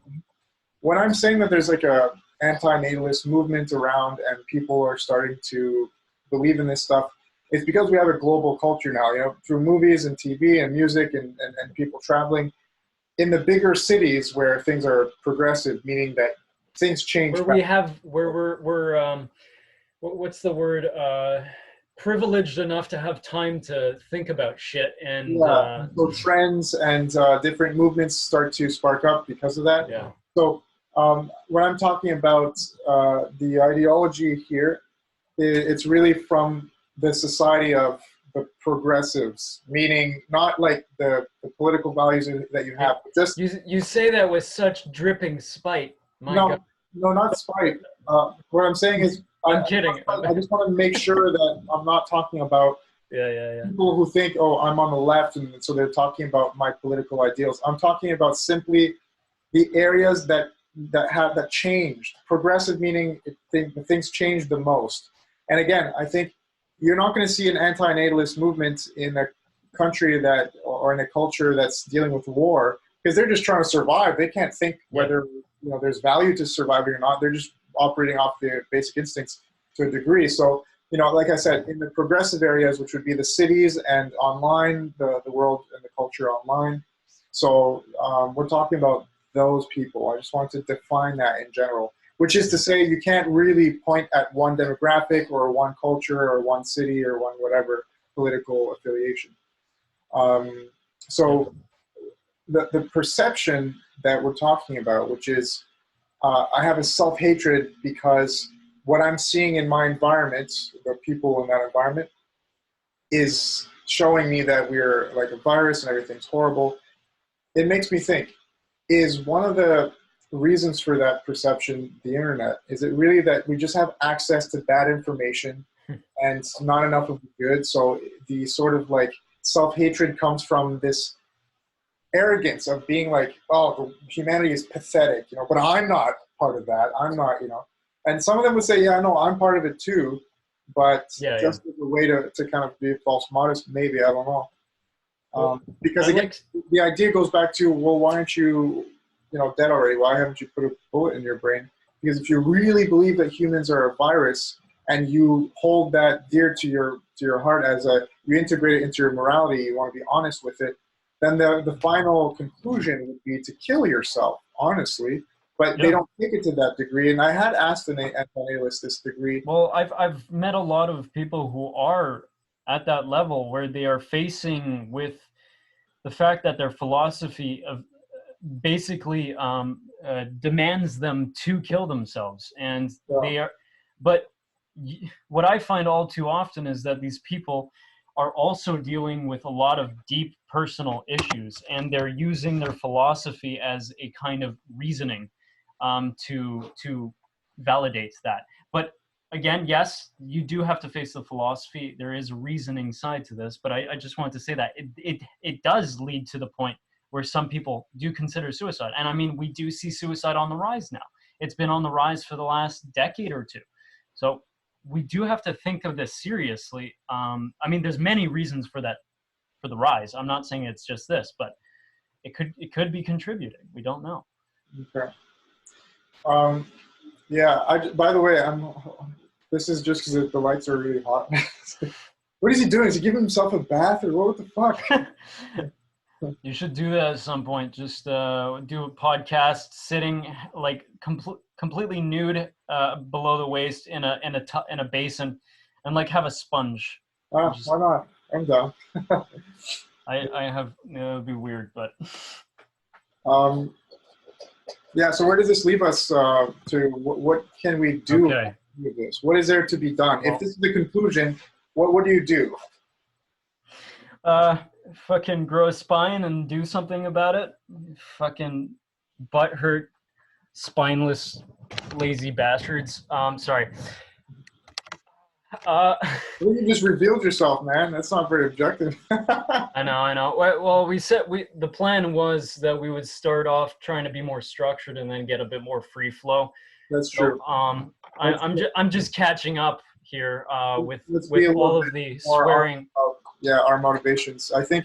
A: When I'm saying that there's like a anti-natalist movement around and people are starting to believe in this stuff, it's because we have a global culture now, through movies and TV and music and people traveling. In the bigger cities where things are progressive, meaning that things change.
B: Where we have, where we're what's the word? Privileged enough to have time to think about shit and
A: Yeah, so trends and different movements start to spark up because of that.
B: yeah.
A: So when I'm talking about the ideology here, it's really from the society of the progressives, meaning not like the political values that you have, but just
B: You say that with such dripping spite. My
A: no,
B: God.
A: no, not spite. What I'm saying is,
B: I'm kidding.
A: I just want to make sure that I'm not talking about
B: Yeah.
A: people who think, oh, I'm on the left, and so they're talking about my political ideals. I'm talking about simply the areas that changed. Progressive meaning the things changed the most. And again, I think you're not going to see an anti-natalist movement in a country that or in a culture that's dealing with war, because they're just trying to survive. They can't think whether there's value to surviving or not. They're just operating off their basic instincts to a degree. So like I said, in the progressive areas, which would be the cities and online, the world and the culture online. So we're talking about those people. I just wanted to define that in general, which is to say you can't really point at one demographic or one culture or one city or one whatever political affiliation. So the perception that we're talking about, which is I have a self-hatred because what I'm seeing in my environment, the people in that environment, is showing me that we're like a virus and everything's horrible. It makes me think, is one of the reasons for that perception the internet? Is it really that we just have access to bad information and not enough of the good? So the sort of like self-hatred comes from this arrogance of being like, oh, humanity is pathetic, but I'm not part of that. I'm not, and some of them would say, yeah, no, I'm part of it too, but just as a way to kind of be false modest, maybe, I don't know. Because again, the idea goes back to, well, why aren't you, dead already? Why haven't you put a bullet in your brain? Because if you really believe that humans are a virus and you hold that dear to your heart as you integrate it into your morality, you want to be honest with it, then the final conclusion would be to kill yourself, honestly. But they don't take it to that degree. And I had asked an anti-natalist this degree.
B: Well, I've met a lot of people who are at that level where they are facing with the fact that their philosophy of basically demands them to kill themselves, and they are. But what I find all too often is that these people are also dealing with a lot of deep personal issues, and they're using their philosophy as a kind of reasoning to validate that. But again, yes, you do have to face the philosophy. There is a reasoning side to this, but I just wanted to say that it does lead to the point where some people do consider suicide. And I mean, we do see suicide on the rise now. It's been on the rise for the last decade or two. So we do have to think of this seriously. I mean, there's many reasons for that, for the rise. I'm not saying it's just this, but it could be contributing. We don't know.
A: Okay. Yeah. By the way, this is just because the lights are really hot. What is he doing? Is he giving himself a bath or what the fuck?
B: You should do that at some point. Just do a podcast sitting like completely nude below the waist in a basin, and like have a sponge.
A: Why not? I'm down.
B: I have, it would be weird, but
A: yeah. So where does this leave us to? What can we do with this? What is there to be done? Well, if this is the conclusion, what do you do?
B: Fucking grow a spine and do something about it. Fucking butthurt, spineless, lazy bastards. Sorry.
A: You just revealed yourself, man. That's not very objective.
B: I know. Well, the plan was that we would start off trying to be more structured and then get a bit more free flow.
A: That's true.
B: I'm just catching up here with all of the swearing.
A: Our motivations. I think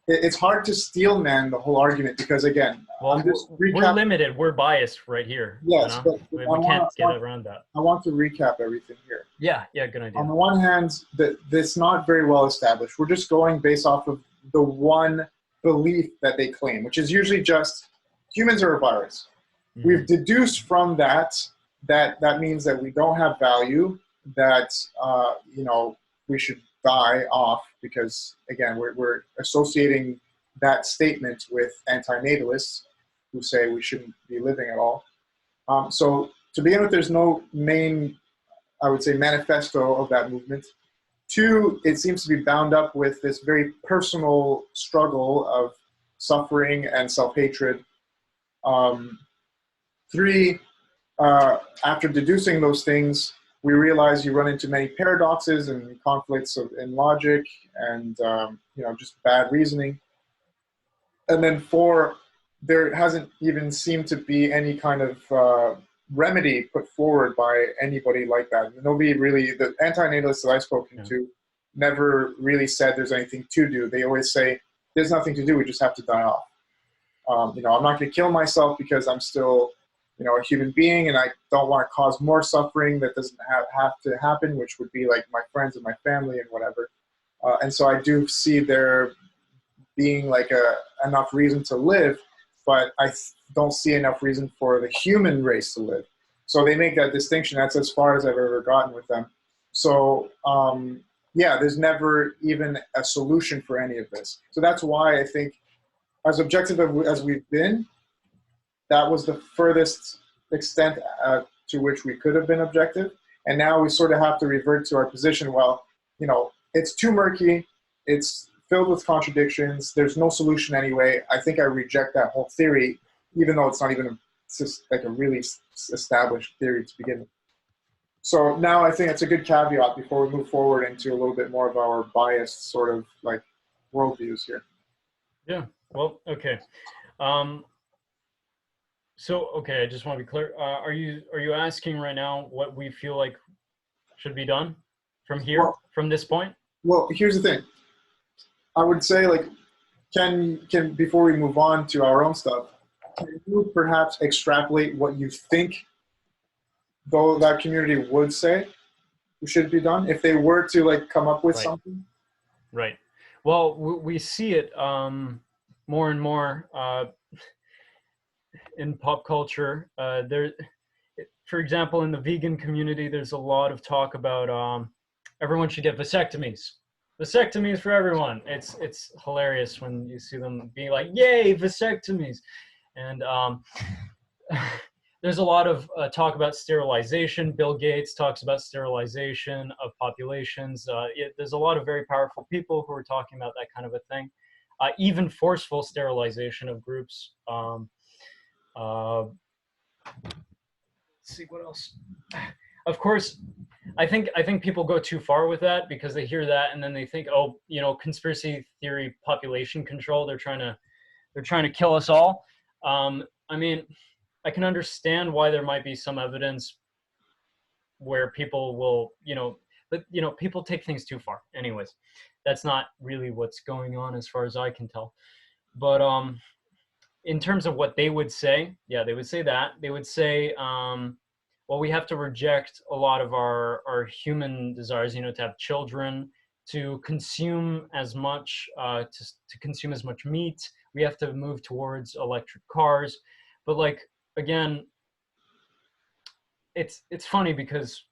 A: it's hard to steel man the whole argument because, again,
B: we're limited. We're biased right here.
A: Yes, but
B: we can't get around that.
A: I want to recap everything here.
B: Yeah, good idea.
A: On the one hand, that's not very well established. We're just going based off of the one belief that they claim, which is usually just humans are a virus.
B: Hmm.
A: We've deduced from that that means that we don't have value, that you know, we should die off, because again, we're associating that statement with anti-natalists who say we shouldn't be living at all. So to begin with, there's no main, I would say, manifesto of that movement. Two, it seems to be bound up with this very personal struggle of suffering and self-hatred. Um, Three, after deducing those things, we realize you run into many paradoxes and conflicts in logic, and you know, just bad reasoning. And then four, there hasn't even seemed to be any kind of remedy put forward by anybody like that. Nobody really, the anti-natalists that I've spoken
B: Yeah.
A: to, never really said there's anything to do. They always say there's nothing to do. We just have to die off. You know, I'm not going to kill myself because I'm still, you know, a human being, and I don't want to cause more suffering that doesn't have to happen, which would be like my friends and my family and whatever. And so I do see there being like enough reason to live, but I don't see enough reason for the human race to live. So they make that distinction. That's as far as I've ever gotten with them. So yeah, there's never even a solution for any of this. So that's why I think, as objective as we've been, that was the furthest extent to which we could have been objective. And now we sort of have to revert to our position. Well, you know, it's too murky. It's filled with contradictions. There's no solution anyway. I think I reject that whole theory, even though it's not even like a really established theory to begin with. So now I think that's a good caveat before we move forward into a little bit more of our biased sort of like worldviews here.
B: Yeah. Well, okay. Um, so, okay, I just want to be clear. Are you asking right now what we feel like should be done from here,
A: Well,
B: from this point?
A: well, here's the thing. I would say, like, can before we move on to our own stuff, can you perhaps extrapolate what you think though that community would say should be done if they were to like come up with
B: Right.
A: something?
B: Right. Well, we see it more and more in pop culture. For example, in the vegan community, there's a lot of talk about everyone should get vasectomies. Vasectomies for everyone. It's hilarious when you see them being like, "Yay, vasectomies!" And there's a lot of talk about sterilization. Bill Gates talks about sterilization of populations. There's a lot of very powerful people who are talking about that kind of a thing. Even forceful sterilization of groups. Let's see what else. Of course, I think people go too far with that because they hear that and then they think, oh, conspiracy theory, population control. They're trying to kill us all. I mean, I can understand why there might be some evidence where people will, but people take things too far. Anyways, that's not really what's going on as far as I can tell. But in terms of what they would say, yeah, they would say that. They would say, well, we have to reject a lot of our human desires, to have children, to consume as much, to consume as much meat. We have to move towards electric cars. But like, again, it's funny because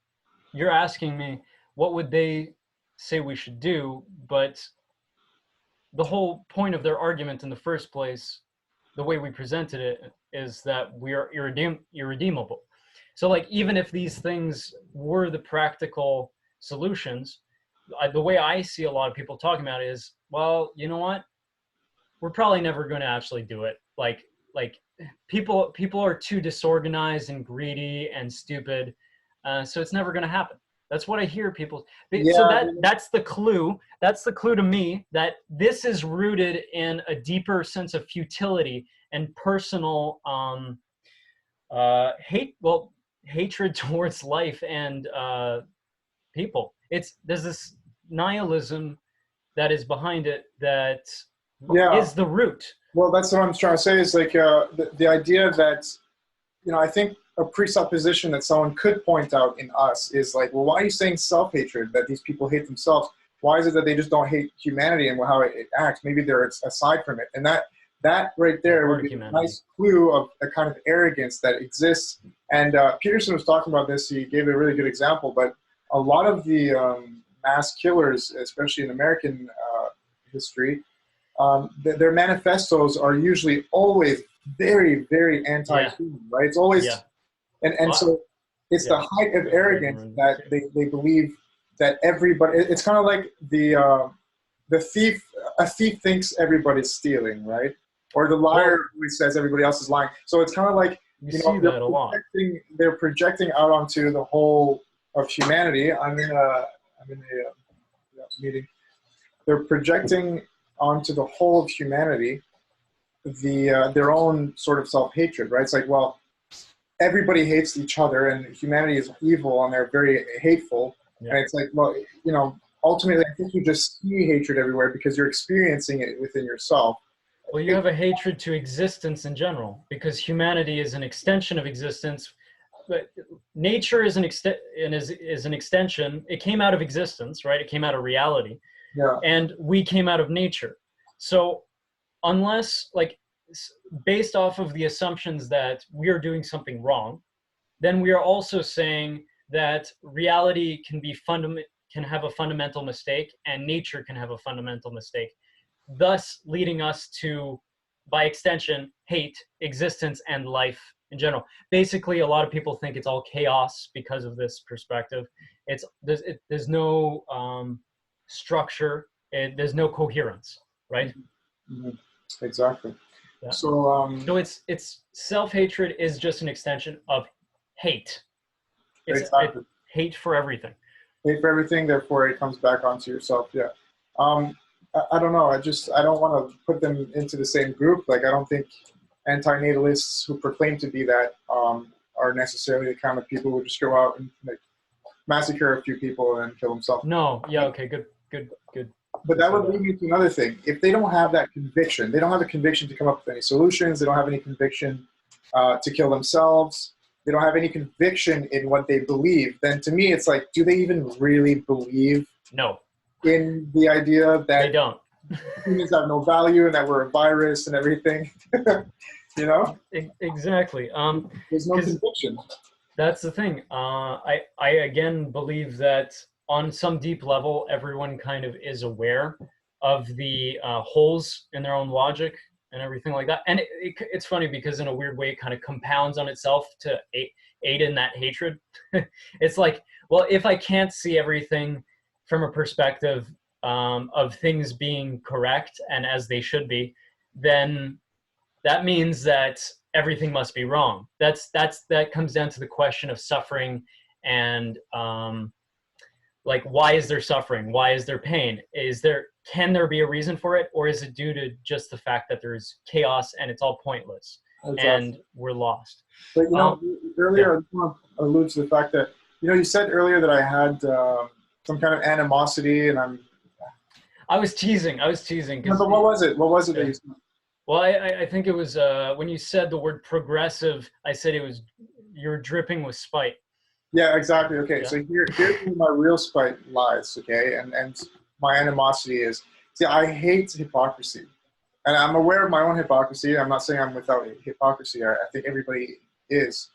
B: you're asking me what would they say we should do, but the whole point of their argument in the first place, the way we presented it, is that we are irredeemable. So like, even if these things were the practical solutions, the way I see a lot of people talking about it is, well, you know what, we're probably never going to actually do it. Like people are too disorganized and greedy and stupid, so it's never going to happen. That's what I hear people. So
A: Yeah,
B: that's the clue. That's the clue to me that this is rooted in a deeper sense of futility and personal hatred towards life and people. There's this nihilism that is behind it that
A: yeah.
B: is the root.
A: Well, that's what I'm trying to say is like the idea that, I think a presupposition that someone could point out in us is like, well, why are you saying self-hatred, that these people hate themselves? Why is it that they just don't hate humanity and how it acts? Maybe they're aside from it. And That right
B: Yeah,
A: there
B: part
A: would
B: of
A: be a
B: humanity.
A: nice clue of a kind of arrogance that exists. And Peterson was talking about this. He gave a really good example, but a lot of the mass killers, especially in American history, their manifestos are usually always very, very
B: Yeah,
A: anti-human, right? It's
B: yeah.
A: always, and
B: Well,
A: so it's the
B: yeah.
A: height of
B: I've read
A: arrogance
B: them
A: that
B: too.
A: they believe that everybody, it's kind of like the thief, a thief thinks everybody's stealing, right? Or the liar
B: Well,
A: always says everybody else is lying. So it's kind of like,
B: you see that a lot.
A: they're projecting out onto the whole of humanity. I'm in a meeting. They're projecting onto the whole of humanity their own sort of self-hatred, right? It's like, well, everybody hates each other and humanity is evil and they're very hateful.
B: Yeah.
A: And it's like, well, ultimately, I think you just see hatred everywhere because you're experiencing it within yourself.
B: Well, you have a hatred to existence in general because humanity is an extension of existence. But nature is is an extension. It came out of existence, right? It came out of reality,
A: Yeah.
B: and we came out of nature. So unless based off of the assumptions that we are doing something wrong, then we are also saying that reality can have a fundamental mistake and nature can have a fundamental mistake, thus leading us to, by extension, hate existence and life in general. Basically, a lot of people think it's all chaos because of this perspective. There's no structure, there's no coherence, right?
A: Mm-hmm. Exactly.
B: Yeah.
A: So,
B: So it's self-hatred is just an extension of hate. It's
A: exactly.
B: hate for everything.
A: Pay for everything, therefore it comes back onto yourself. Yeah. I don't know. I don't want to put them into the same group. Like, I don't think anti-natalists who proclaim to be that are necessarily the kind of people who just go out and like massacre a few people and kill themselves.
B: No, yeah, okay, good.
A: But that would lead me to another thing. If they don't have that conviction, they don't have a conviction to come up with any solutions. They don't have any conviction to kill themselves. They don't have any conviction in what they believe. Then to me, it's like, do they even really believe
B: No,
A: in the idea
B: they
A: that
B: don't.
A: humans have no value and that we're a virus and everything? You know,
B: Exactly.
A: there's no
B: Because
A: conviction.
B: that's the thing. I again believe that on some deep level, everyone kind of is aware of the holes in their own logic and everything like that. And it's funny because in a weird way, it kind of compounds on itself to aid in that hatred. It's like, well, if I can't see everything from a perspective of things being correct and as they should be, then that means that everything must be wrong. That comes down to the question of suffering and like, why is there suffering? Why is there pain? Can there be a reason for it, or is it due to just the fact that there's chaos and it's all pointless
A: Exactly.
B: and we're lost?
A: But
B: Yeah.
A: earlier I just want to allude to the fact that you said earlier that I had some kind of animosity, and I'm.
B: I was teasing
A: No,
B: because
A: but what was it? What was it that
B: yeah.
A: you said?
B: Well, I think it was when you said the word progressive, I said it was you're dripping with spite.
A: Yeah, exactly. Okay,
B: Yeah.
A: so here's where my real spite lies. Okay, and my animosity is. See, I hate hypocrisy, and I'm aware of my own hypocrisy. I'm not saying I'm without hypocrisy. I think everybody is,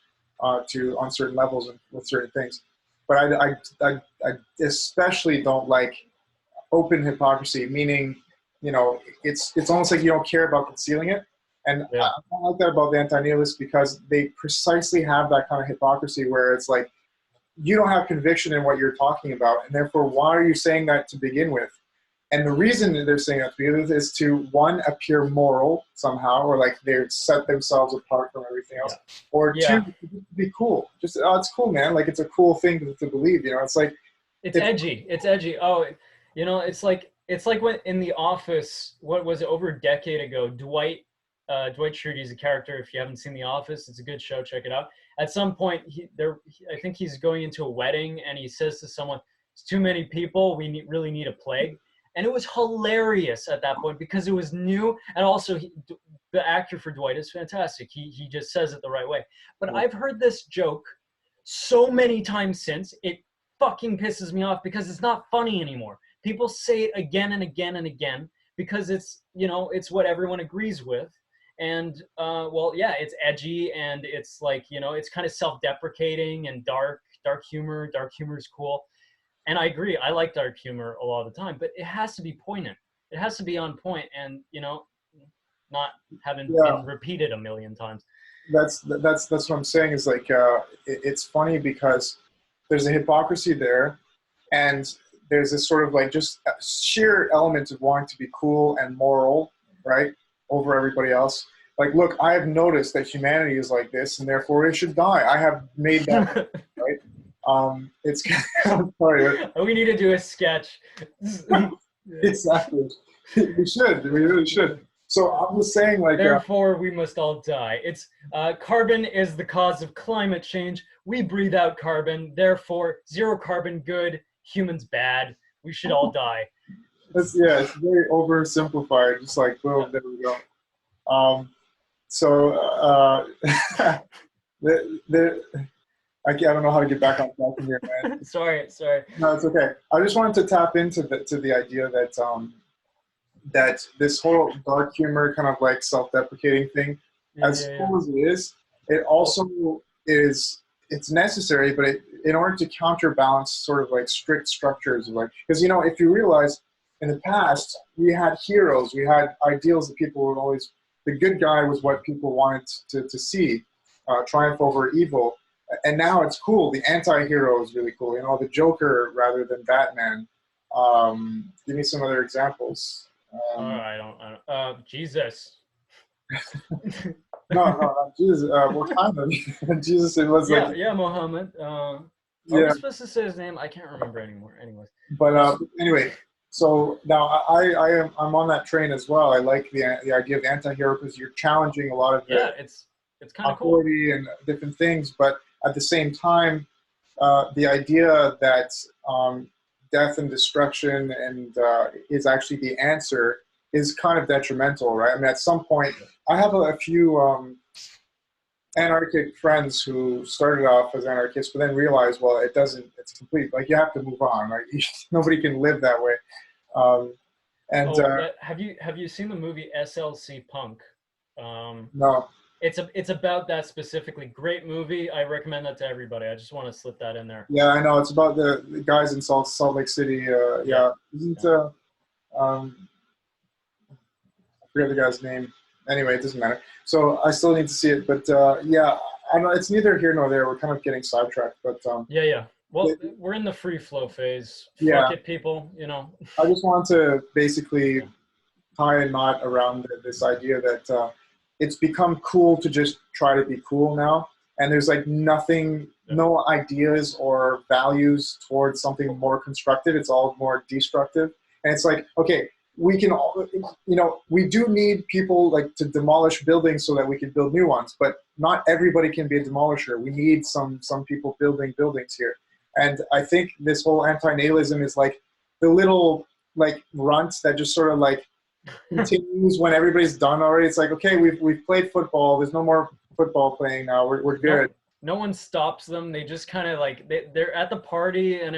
A: to on certain levels and with certain things. But I especially don't like open hypocrisy, meaning, it's almost like you don't care about concealing it. And
B: Yeah.
A: I don't like that about the anti-nihilists because they precisely have that kind of hypocrisy where it's like, you don't have conviction in what you're talking about, and therefore, why are you saying that to begin with? And the reason that they're saying that to begin with is to, one, appear moral somehow, or like they've set themselves apart from everything else,
B: Yeah.
A: or two,
B: Yeah.
A: to be cool. Just, oh, it's cool, man. Like, it's a cool thing to believe. It's like,
B: It's
A: it's
B: edgy. It's edgy. Oh, it's like when in The Office, what was it, over a decade ago, Dwight Schrute is a character. If you haven't seen The Office, it's a good show. Check it out. At some point, I think he's going into a wedding, and he says to someone, "It's too many people. We really need a plague." And it was hilarious at that point because it was new, and also the actor for Dwight is fantastic. He just says it the right way. But I've heard this joke so many times since it fucking pisses me off because it's not funny anymore. People say it again and again and again because it's, you know, it's what everyone agrees with. And well, yeah, it's edgy, and it's like, you know, it's kind of self-deprecating and dark humor. Dark humor is cool. And I agree, I like dark humor a lot of the time, but it has to be poignant. It has to be on point, and, you know, not having
A: Yeah,
B: been repeated a million times.
A: that's what I'm saying is like it's funny because there's a hypocrisy there, and there's this sort of like just sheer element of wanting to be cool and moral, right, over everybody else. Like, look, I have noticed that humanity is like this, and therefore it should die. I have made that right. It's I'm sorry.
B: We need to do a sketch.
A: Exactly. We should. We really should. So I'm just saying, like,
B: Therefore, we must all die. It's carbon is the cause of climate change. We breathe out carbon. Therefore, zero carbon good, humans bad. We should all die.
A: it's very oversimplified. Just like, boom, there we go. So the I don't know how to get back on track from here, man.
B: sorry.
A: No, it's okay. I just wanted to tap into the idea that that this whole dark humor, kind of like self-deprecating thing, as cool as it is, it also is it's necessary, but in order to counterbalance sort of like strict structures of like, because you know, if you realize in the past we had heroes, we had ideals that people would always, the good guy was what people wanted to see triumph over evil. And now it's cool. The anti-hero is really cool. You know, the Joker rather than Batman. Give me some other examples.
B: I don't. Jesus.
A: No, not Jesus. What kind of Jesus? It was like
B: Mohammed. Are we supposed to say his name? I can't remember anymore. Anyways.
A: But anyway, so now I'm on that train as well. I like the idea of anti-hero because you're challenging a lot of the
B: it's kind of cool
A: and different things, but at the same time, the idea that death and destruction and is actually the answer is kind of detrimental, right? I mean, at some point, I have a few anarchic friends who started off as anarchists, but then realized, well, it doesn't. It's complete. Like, you have to move on, right? Nobody can live that way.
B: Have you seen the movie SLC Punk?
A: No.
B: It's about that specifically. Great movie. I recommend that to everybody. I just want to slip that in there.
A: Yeah, I know. It's about the guys in Salt Lake City. Isn't I forget the guy's name. Anyway, it doesn't matter. So I still need to see it, but yeah, I don't know. It's neither here nor there. We're kind of getting sidetracked, but
B: yeah. Well, we're in the free flow phase.
A: Yeah.
B: Fuck it, people. You know.
A: I just want to basically tie a knot around this idea that it's become cool to just try to be cool now, and there's like nothing, no ideas or values towards something more constructive. It's all more destructive, and it's like, okay, we can all, you know, we do need people like to demolish buildings so that we can build new ones, but not everybody can be a demolisher. We need some people building buildings here, and I think this whole anti-natalism is like the little like runt that just sort of like continues when everybody's done already. It's like, okay, we've played football. There's no more football playing now. We're good.
B: No one stops them. They just kind of like they're at the party, and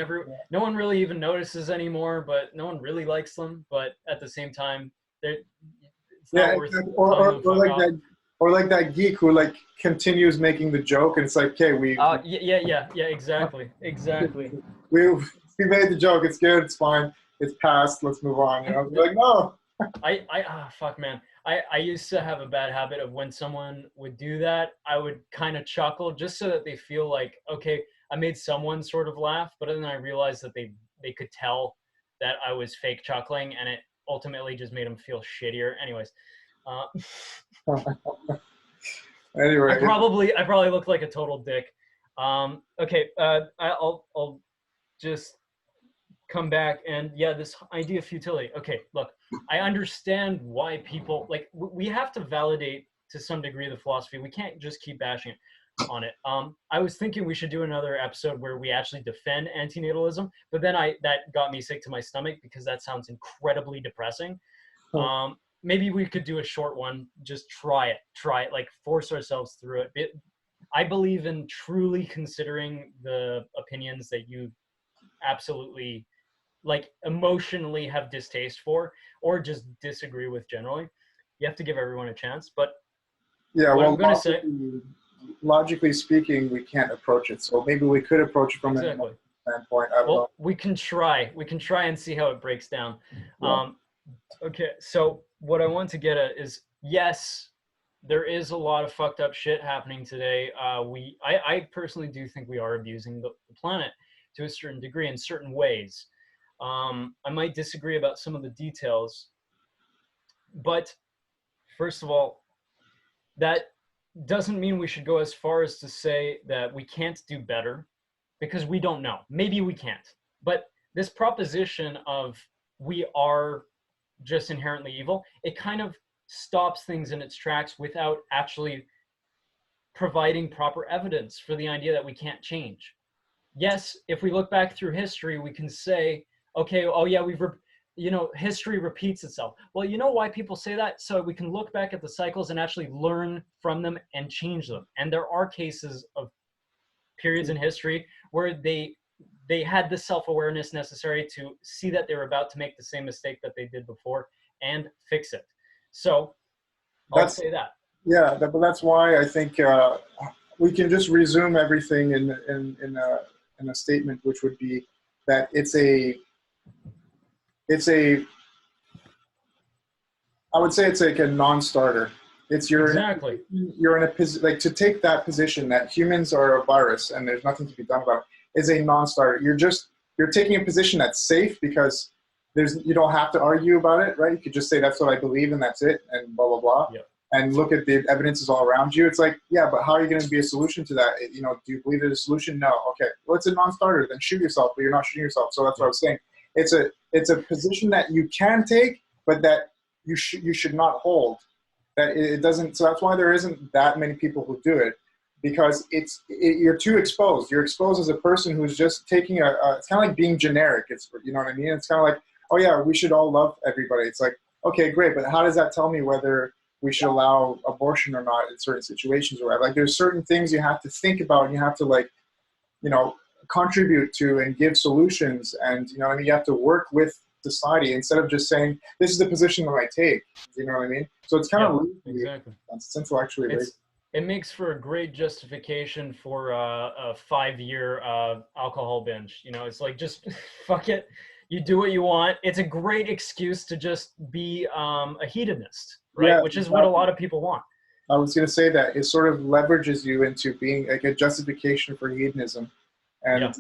B: no one really even notices anymore. But no one really likes them. But at the same time, it's not worth
A: or like that geek who like continues making the joke, and it's like, okay,
B: exactly.
A: we made the joke. It's good. It's fine. It's past. Let's move on. You know, like, no.
B: Fuck, man. I used to have a bad habit of when someone would do that, I would kind of chuckle just so that they feel like, okay, I made someone sort of laugh, but then I realized that they could tell that I was fake chuckling, and it ultimately just made them feel shittier. Anyways,
A: anyway,
B: I probably looked like a total dick. Okay, I'll just come back, and this idea of futility. Okay, look, I understand why people like we have to validate to some degree the philosophy. We can't just keep bashing it on it. I was thinking we should do another episode where we actually defend antinatalism, but then that got me sick to my stomach because that sounds incredibly depressing. Maybe we could do a short one. Just try it, like force ourselves through it. I believe in truly considering the opinions that you absolutely like emotionally have distaste for or just disagree with generally. You have to give everyone a chance. But
A: Yeah,
B: what I'm
A: well,
B: going to say,
A: logically speaking, we can't approach it. So maybe we could approach it from an
B: exactly.
A: emotional standpoint. I don't know.
B: Well, we can try. We can try and see how it breaks down.
A: Yeah.
B: Okay, so what I want to get at is, yes, there is a lot of fucked up shit happening today. I personally do think we are abusing the planet to a certain degree in certain ways. I might disagree about some of the details, but first of all, that doesn't mean we should go as far as to say that we can't do better, because we don't know. Maybe we can't. But this proposition of we are just inherently evil, it kind of stops things in its tracks without actually providing proper evidence for the idea that we can't change. Yes, if we look back through history, we can say, okay, oh yeah, history repeats itself. Well, you know why people say that? So we can look back at the cycles and actually learn from them and change them. And there are cases of periods in history where they had the self-awareness necessary to see that they were about to make the same mistake that they did before and fix it. So I'll
A: That's
B: say that.
A: yeah, but that's why I think we can just resume everything in a statement, which would be that it's a I would say it's like a non-starter. It's
B: Exactly.
A: you're in a position like to take that position that humans are a virus and there's nothing to be done about it is a non-starter. You're taking a position that's safe because you don't have to argue about it, right? You could just say that's what I believe and that's it, and blah blah blah.
B: Yep.
A: And look at the evidence is all around you. It's like, yeah, but how are you going to be a solution to that? You know, do you believe there's a solution? No. Okay. Well, it's a non-starter. Then shoot yourself, but you're not shooting yourself. So that's what I was saying. It's a position that you can take, but that you should not hold. That it doesn't. So that's why there isn't that many people who do it, because you're too exposed. You're exposed as a person who's just taking it's kind of like being generic. It's, you know what I mean? It's kind of like, oh yeah, we should all love everybody. It's like, okay, great, but how does that tell me whether we should allow abortion or not in certain situations or whatever? Like, there's certain things you have to think about and you have to, like, you know, contribute to and give solutions, and, you know what I mean, you have to work with society instead of just saying this is the position that I take. You know what I mean? So it's kind of lazy.
B: Exactly.
A: It's intellectually lazy.
B: It makes for a great justification for a 5-year alcohol binge. You know, it's like, just fuck it. You do what you want. It's a great excuse to just be a hedonist, right?
A: Yeah,
B: Which is what a lot of people want.
A: I was going to say that it sort of leverages you into being like a justification for hedonism. And
B: Yeah.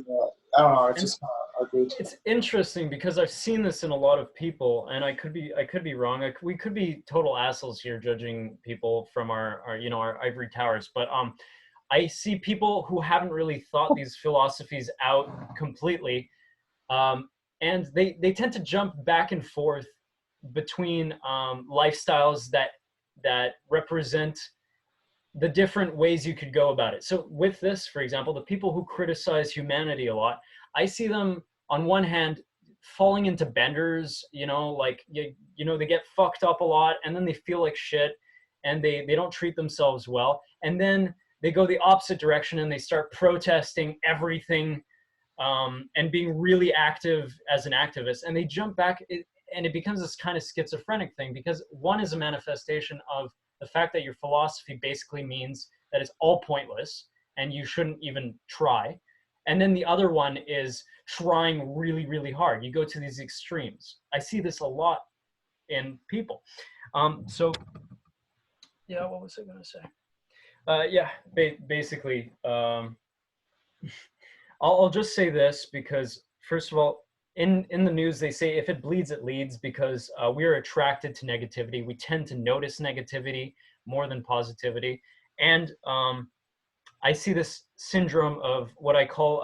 A: I don't know, it's just ugly.
B: It's interesting because I've seen this in a lot of people, and I could be wrong. We could be total assholes here judging people from our ivory towers, but I see people who haven't really thought these philosophies out completely, and they tend to jump back and forth between lifestyles that represent the different ways you could go about it. So with this, for example, the people who criticize humanity a lot, I see them on one hand falling into benders, like, they get fucked up a lot and then they feel like shit and they don't treat themselves well. And then they go the opposite direction and they start protesting everything, and being really active as an activist. And they jump back, and it becomes this kind of schizophrenic thing, because one is a manifestation of the fact that your philosophy basically means that it's all pointless and you shouldn't even try. And then the other one is trying really, really hard. You go to these extremes. I see this a lot in people. So, yeah, what was I going to say? Yeah, basically, I'll just say this because, first of all, in the news, they say if it bleeds, it leads, because we are attracted to negativity. We tend to notice negativity more than positivity. And I see this syndrome of what I call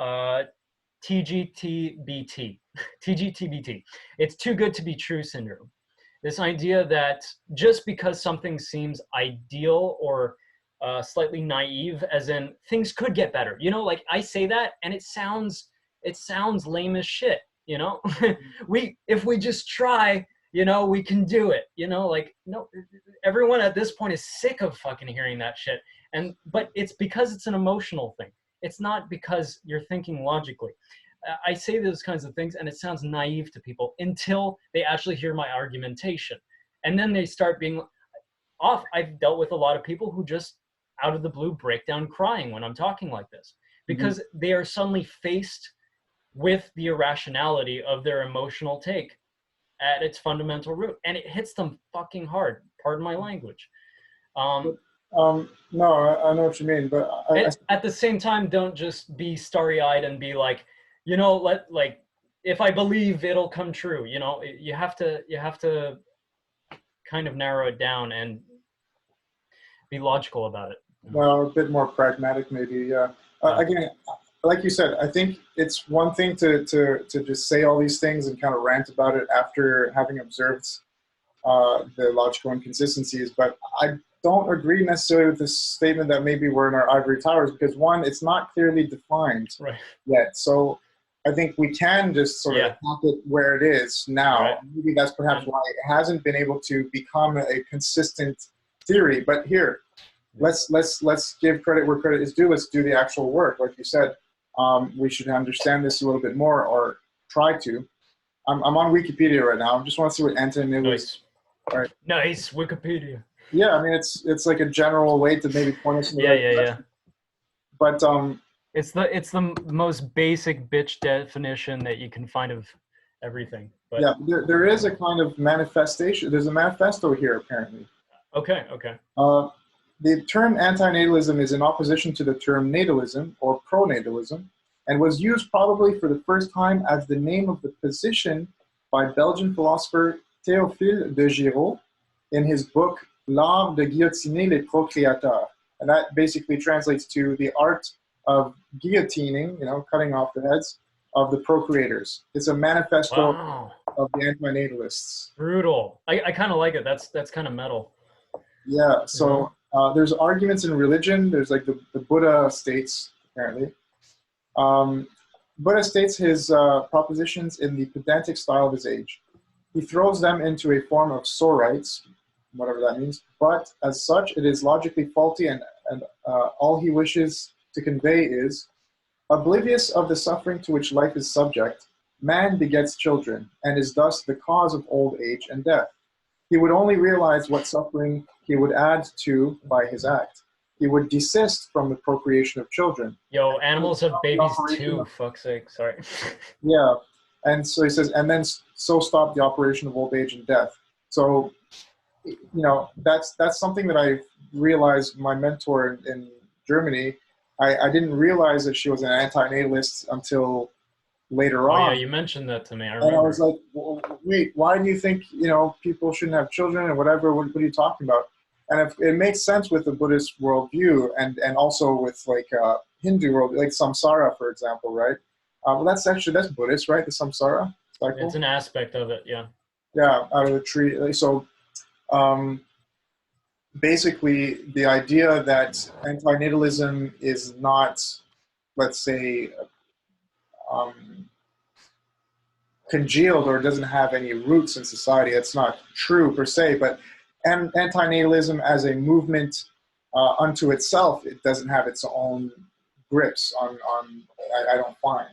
B: TGTBT. TGTBT. It's too good to be true syndrome. This idea that just because something seems ideal or slightly naive, as in things could get better. Like, I say that and it sounds lame as shit. If we just try, we can do it. Like, no, everyone at this point is sick of fucking hearing that shit. But it's because it's an emotional thing. It's not because you're thinking logically. I say those kinds of things and it sounds naive to people until they actually hear my argumentation. And then they start being off. I've dealt with a lot of people who just out of the blue break down crying when I'm talking like this because they are suddenly faced with the irrationality of their emotional take at its fundamental root, and it hits them fucking hard. Pardon my language.
A: No, I know what you mean, but
B: At the same time, don't just be starry-eyed and be like, you know, like if I believe it'll come true. You know, you have to kind of narrow it down and be logical about it.
A: well, a bit more pragmatic, maybe. Yeah. Again, like you said, I think it's one thing to just say all these things and kind of rant about it after having observed the logical inconsistencies, but I don't agree necessarily with this statement that maybe we're in our ivory towers because one, it's not clearly defined yet. So I think we can just sort of attack it where it is now.
B: Right.
A: Maybe that's perhaps why it hasn't been able to become a consistent theory. But here, let's give credit where credit is due. Let's do the actual work, like you said. We should understand this a little bit more, or try to. I'm on Wikipedia right now. I just want to see what anti-natalist.
B: Right. Nice Wikipedia.
A: Yeah, I mean it's like a general way to maybe point us in the right direction. But
B: it's the most basic bitch definition that you can find of everything. But
A: yeah, there is a kind of manifestation. There's a manifesto here apparently.
B: Okay.
A: The term anti-natalism is in opposition to the term natalism or pronatalism, and was used probably for the first time as the name of the position by Belgian philosopher Théophile de Giraud in his book L'art de guillotiner les procréateurs. And that basically translates to the art of guillotining, you know, cutting off the heads of the procreators. It's a manifesto of the anti-natalists.
B: Brutal. I kind of like it. That's kind of metal.
A: Yeah, so there's arguments in religion. There's like the Buddha states, apparently. Buddha states his propositions in the pedantic style of his age. He throws them into a form of sorites, whatever that means, but as such, it is logically faulty, and all he wishes to convey is, oblivious of the suffering to which life is subject, man begets children, and is thus the cause of old age and death. He would only realize what suffering he would add to by his act. He would desist from the procreation of children.
B: Yo, animals have babies too, fuck's sake, sorry.
A: Yeah, and so he says, and then so stop the operation of old age and death. So, you know, that's something that I realized. My mentor in Germany, I didn't realize that she was an anti-natalist until later on.
B: Oh yeah, you mentioned that to me. I remember.
A: And I was like, well, wait, why do you think, you know, people shouldn't have children and whatever? What are you talking about? And if it makes sense with the Buddhist worldview and also with like Hindu world, like samsara, for example, right? Well, that's Buddhist, right? The samsara cycle.
B: It's an aspect of it, yeah.
A: Yeah, out of the tree. So basically, the idea that anti-natalism is not, let's say, congealed or doesn't have any roots in society. That's not true per se, but anti-natalism as a movement unto itself, it doesn't have its own grips on I don't find.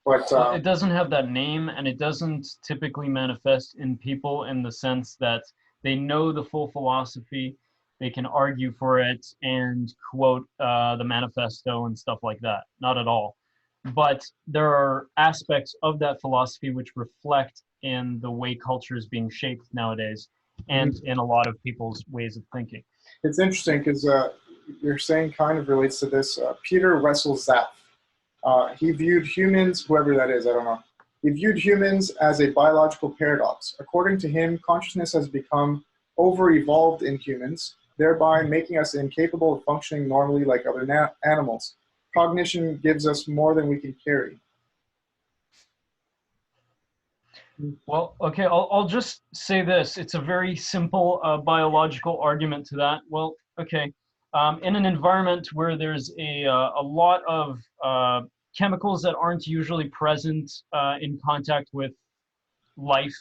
A: But
B: well, it doesn't have that name, and it doesn't typically manifest in people in the sense that they know the full philosophy, they can argue for it and quote the manifesto and stuff like that. Not at all. But there are aspects of that philosophy which reflect in the way culture is being shaped nowadays and in a lot of people's ways of thinking.
A: It's interesting because you're saying kind of relates to this. Peter Wessel Zapf, he viewed humans, whoever that is, I don't know, he viewed humans as a biological paradox. According to him, consciousness has become over-evolved in humans, thereby making us incapable of functioning normally like other animals. Cognition gives us more than we can carry.
B: Well, okay, I'll just say this. It's a very simple biological argument to that. Well, okay, in an environment where there's a lot of chemicals that aren't usually present in contact with life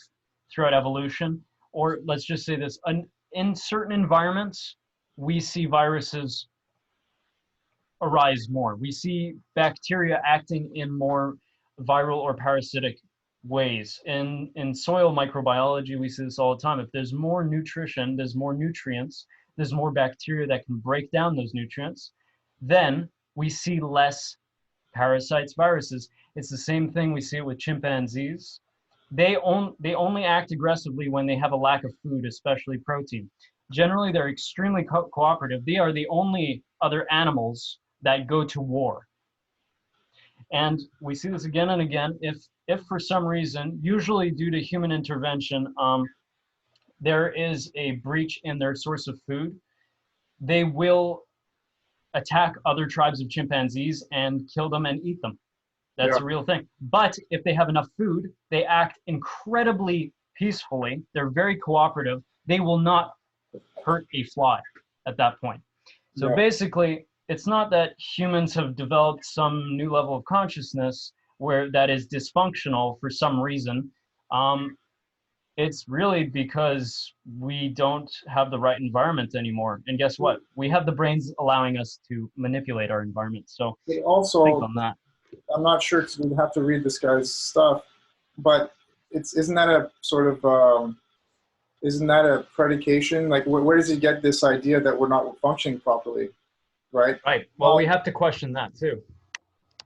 B: throughout evolution, or let's just say this, in certain environments, we see viruses arise more. We see bacteria acting in more viral or parasitic ways. In soil microbiology, we see this all the time. If there's more nutrition, there's more nutrients, there's more bacteria that can break down those nutrients, then we see less parasites, viruses. It's the same thing, we see it with chimpanzees. They only act aggressively when they have a lack of food, especially protein. Generally, they're extremely cooperative. They are the only other animals that go to war. And we see this again and again. If for some reason, usually due to human intervention, there is a breach in their source of food, they will attack other tribes of chimpanzees and kill them and eat them. That's
A: Yeah.
B: a real thing. But if they have enough food, they act incredibly peacefully. They're very cooperative. They will not hurt a fly at that point. So
A: Yeah.
B: basically, it's not that humans have developed some new level of consciousness where that is dysfunctional for some reason. It's really because we don't have the right environment anymore. And guess what? We have the brains allowing us to manipulate our environment. So
A: It also,
B: think on that.
A: I'm not sure because we have to read this guy's stuff, but isn't that a sort of isn't that a predication? Like, where does he get this idea that we're not functioning properly, right?
B: Right. Well, we have to question that too.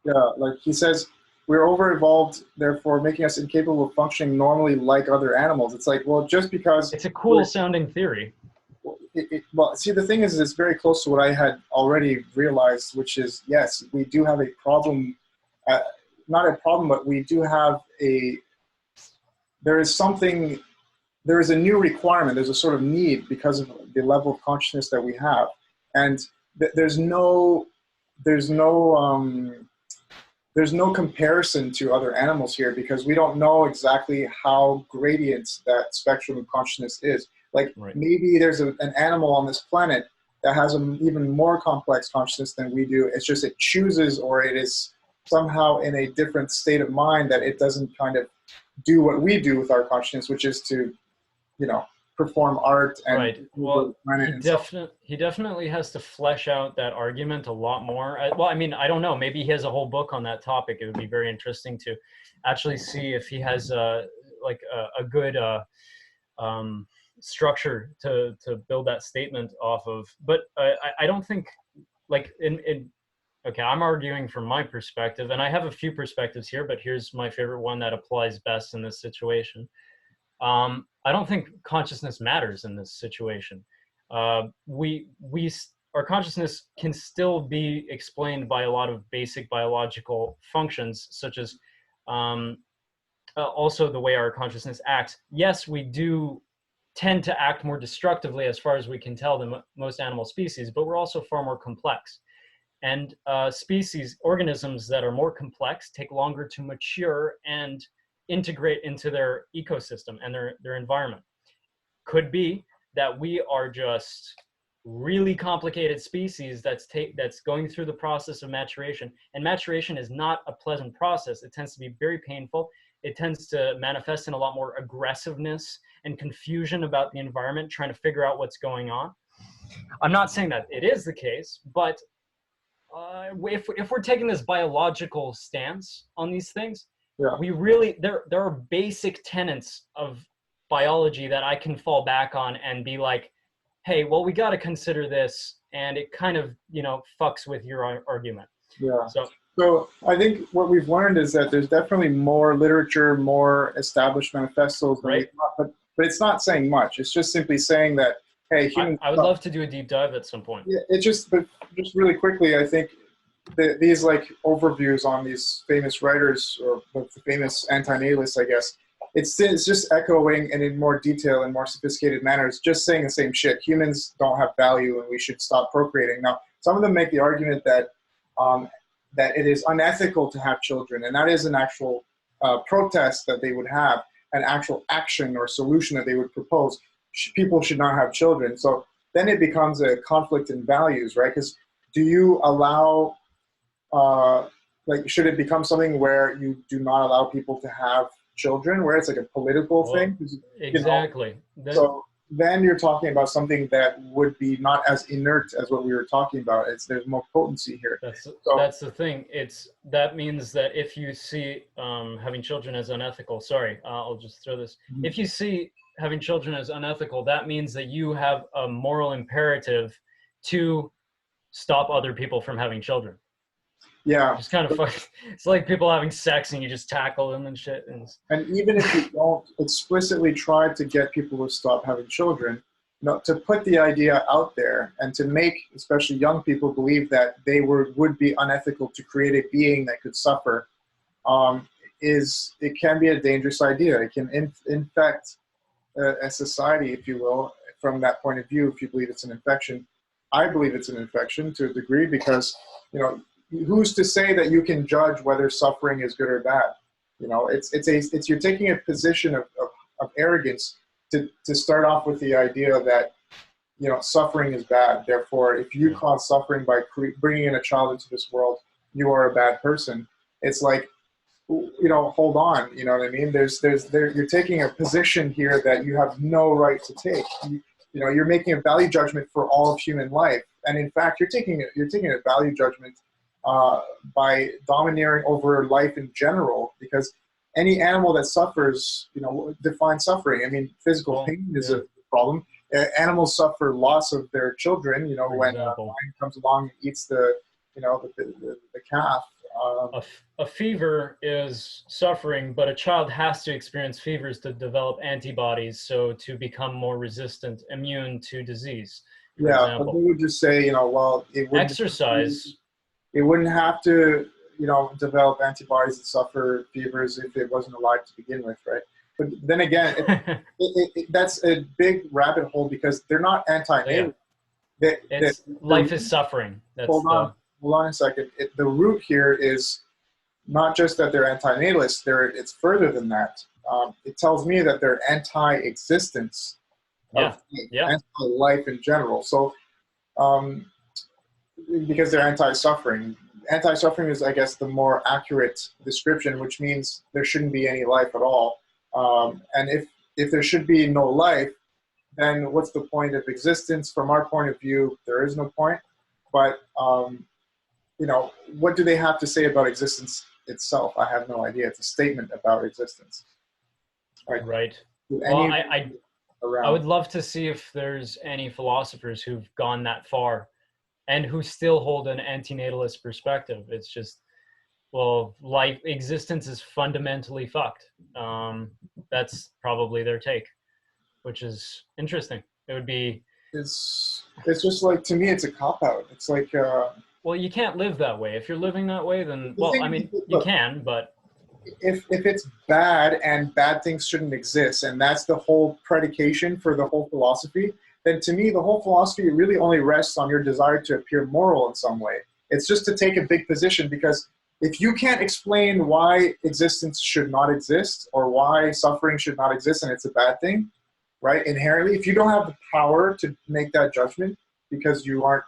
A: Yeah, like he says, we're over-evolved, therefore making us incapable of functioning normally like other animals. It's like, well, just because...
B: It's a cool-sounding theory.
A: Well, see, the thing is, it's very close to what I had already realized, which is, yes, we do have a problem. Not a problem, but we do have a... There is a new requirement. There's a sort of need because of the level of consciousness that we have. And there's no comparison to other animals here because we don't know exactly how gradient that spectrum of consciousness is. Like,
B: right.
A: Maybe there's an animal on this planet that has an even more complex consciousness than we do. It's just it chooses, or it is somehow in a different state of mind that it doesn't kind of do what we do with our consciousness, which is to, perform art and
B: right. Well, he definitely has to flesh out that argument a lot more. Well, I mean, I don't know. Maybe he has a whole book on that topic. It would be very interesting to actually see if he has a good structure to build that statement off of. But I don't think okay, I'm arguing from my perspective, and I have a few perspectives here, but here's my favorite one that applies best in this situation. I don't think consciousness matters in this situation. Our consciousness can still be explained by a lot of basic biological functions, such as also the way our consciousness acts. Yes, we do tend to act more destructively as far as we can tell than most animal species, but we're also far more complex. And organisms that are more complex take longer to mature and integrate into their ecosystem and their environment. Could be that we are just really complicated species that's going through the process of maturation. And maturation is not a pleasant process. It tends to be very painful. It tends to manifest in a lot more aggressiveness and confusion about the environment, trying to figure out what's going on. I'm not saying that it is the case, but if we're taking this biological stance on these things,
A: yeah.
B: we really, there are basic tenets of biology that I can fall back on and be like, hey, well, we got to consider this, and it kind of, fucks with your argument.
A: Yeah.
B: So
A: I think what we've learned is that there's definitely more literature, more established manifestos,
B: right?
A: But it's not saying much. It's just simply saying that, hey, humans...
B: I would love to do a deep dive at some point.
A: Yeah, but just really quickly, I think these overviews on these famous writers or the famous anti-natalists, I guess, it's just echoing and in more detail and more sophisticated manners, just saying the same shit. Humans don't have value and we should stop procreating. Now, some of them make the argument that that it is unethical to have children, and that is an actual protest that they would have, an actual action or solution that they would propose. People should not have children. So then it becomes a conflict in values, right? Because do you allow, should it become something where you do not allow people to have children, where it's like a political thing?
B: Exactly.
A: So then you're talking about something that would be not as inert as what we were talking about. There's more potency here. So
B: That's the thing. That means that if you see having children as unethical, sorry, I'll just throw this. If you see having children as unethical, that means that you have a moral imperative to stop other people from having children.
A: yeah,
B: Just kind of fun. It's like people having sex and you just tackle them and shit.
A: and even if you don't explicitly try to get people to stop having children, to put the idea out there and to make especially young people believe that they would be unethical to create a being that could suffer, it can be a dangerous idea. It can infect a society, if you will, from that point of view. If you believe it's an infection, I believe it's an infection to a degree, because who's to say that you can judge whether suffering is good or bad? It's you're taking a position of arrogance to start off with the idea that suffering is bad. Therefore, if you cause suffering by bringing in a child into this world, you are a bad person. It's like, hold on. You know what I mean? You're taking a position here that you have no right to take. You're making a value judgment for all of human life, and in fact, you're taking a value judgment by domineering over life in general, because any animal that suffers, defines suffering. I mean, physical pain is a problem. Animals suffer loss of their children, when a lion comes along and eats the calf.
B: A fever is suffering, but a child has to experience fevers to develop antibodies, so to become more resistant, immune to disease. For example.
A: But they would just say, well,
B: exercise.
A: It wouldn't have to, develop antibodies that suffer fevers if it wasn't alive to begin with, right? But then again, that's a big rabbit hole, because they're not anti-natalist.
B: Life is suffering.
A: Hold on a second. The root here is not just that they're anti-natalist. It's further than that. It tells me that they're anti-existence, anti-life in general. So, because they're anti-suffering. Anti-suffering is, I guess, the more accurate description, which means there shouldn't be any life at all. And if there should be no life, then what's the point of existence? From our point of view, there is no point. But what do they have to say about existence itself? I have no idea. It's a statement about existence.
B: Right. Well, I would love to see if there's any philosophers who've gone that far and who still hold an anti-natalist perspective. It's just, existence is fundamentally fucked. That's probably their take, which is interesting. It would be...
A: It's just like, to me, it's a cop-out. It's like...
B: well, you can't live that way. If you're living that way, then, you can, but...
A: If it's bad and bad things shouldn't exist, and that's the whole predication for the whole philosophy, then to me, the whole philosophy really only rests on your desire to appear moral in some way. It's just to take a big position, because if you can't explain why existence should not exist, or why suffering should not exist and it's a bad thing, right, inherently, if you don't have the power to make that judgment because you aren't,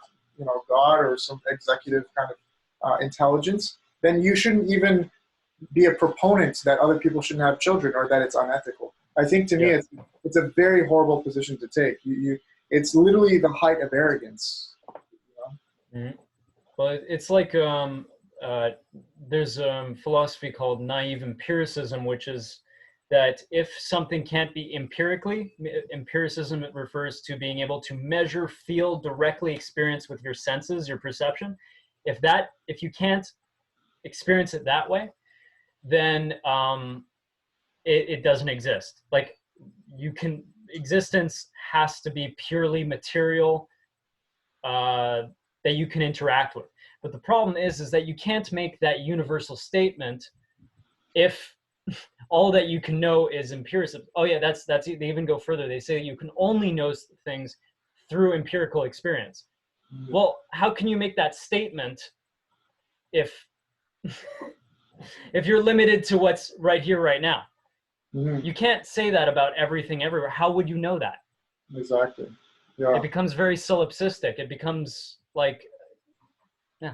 A: God or some executive kind of intelligence, then you shouldn't even be a proponent that other people shouldn't have children or that it's unethical. I think, to me, it's a very horrible position to take. It's literally the height of arrogance.
B: Mm-hmm. Well, it's like there's a philosophy called naive empiricism, which is that if something can't be empiricism, it refers to being able to measure, feel, directly experience with your senses, your perception. If you can't experience it that way, then it doesn't exist. Like, existence has to be purely material, that you can interact with. But the problem is that you can't make that universal statement if all that you can know is empiricism. Oh yeah, that's they even go further. They say you can only know things through empirical experience. Mm-hmm. Well, how can you make that statement if if you're limited to what's right here, right now? Mm-hmm. You can't say that about everything everywhere. How would you know that?
A: Exactly. Yeah.
B: It becomes very solipsistic. It becomes like, yeah.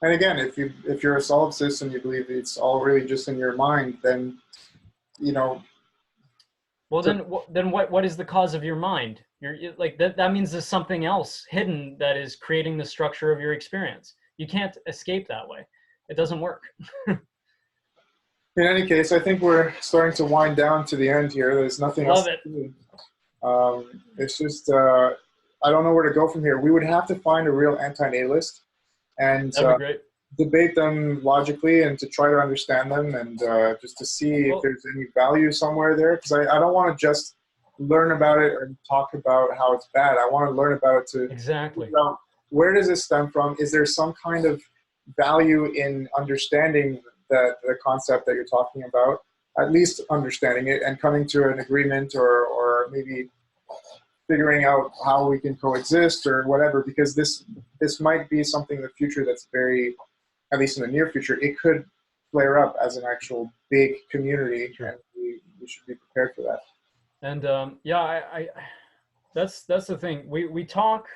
A: And again, if you're a solipsist and you believe it's all really just in your mind, then
B: Well,
A: So
B: then what is the cause of your mind? Like that means there's something else hidden that is creating the structure of your experience. You can't escape that way. It doesn't work.
A: in any case, I think we're starting to wind down to the end here. There's nothing else
B: Love
A: to
B: it.
A: do. It's just I don't know where to go from here. We would have to find a real anti-natalist and
B: That'd be great.
A: debate them logically and to try to understand them and just to see if
B: Well,
A: there's any value somewhere there. Because I don't want to just learn about it and talk about how it's bad. I want to learn about it to
B: exactly.
A: figure out where does this stem from? Is there some kind of value in understanding the concept that you're talking about? At least understanding it and coming to an agreement or maybe figuring out how we can coexist or whatever, because this might be something in the future that's very, at least in the near future, it could flare up as an actual big community,
B: Sure.
A: and we should be prepared for that.
B: And yeah, that's the thing. We talk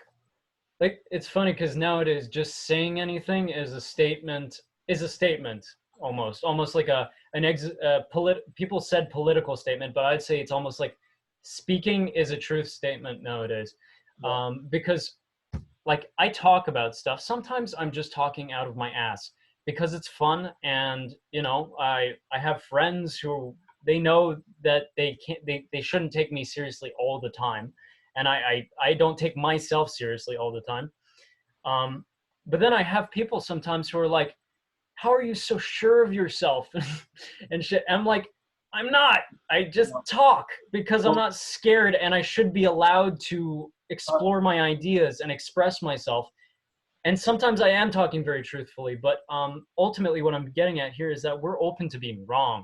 B: like it's funny because nowadays just saying anything is a statement almost like people said political statement, but I'd say it's almost like speaking is a truth statement nowadays.
A: Yeah.
B: Because like I talk about stuff. Sometimes I'm just talking out of my ass because it's fun, and I have friends who they know that they shouldn't take me seriously all the time, and I don't take myself seriously all the time. But then I have people sometimes who are like, "How are you so sure of yourself?" and shit. I'm like, I'm not. I just talk because I'm
A: Well,
B: not scared, and I should be allowed to
A: uh,
B: explore my ideas and express myself. And sometimes I am talking very truthfully, but ultimately what I'm getting at here is that we're open to being wrong.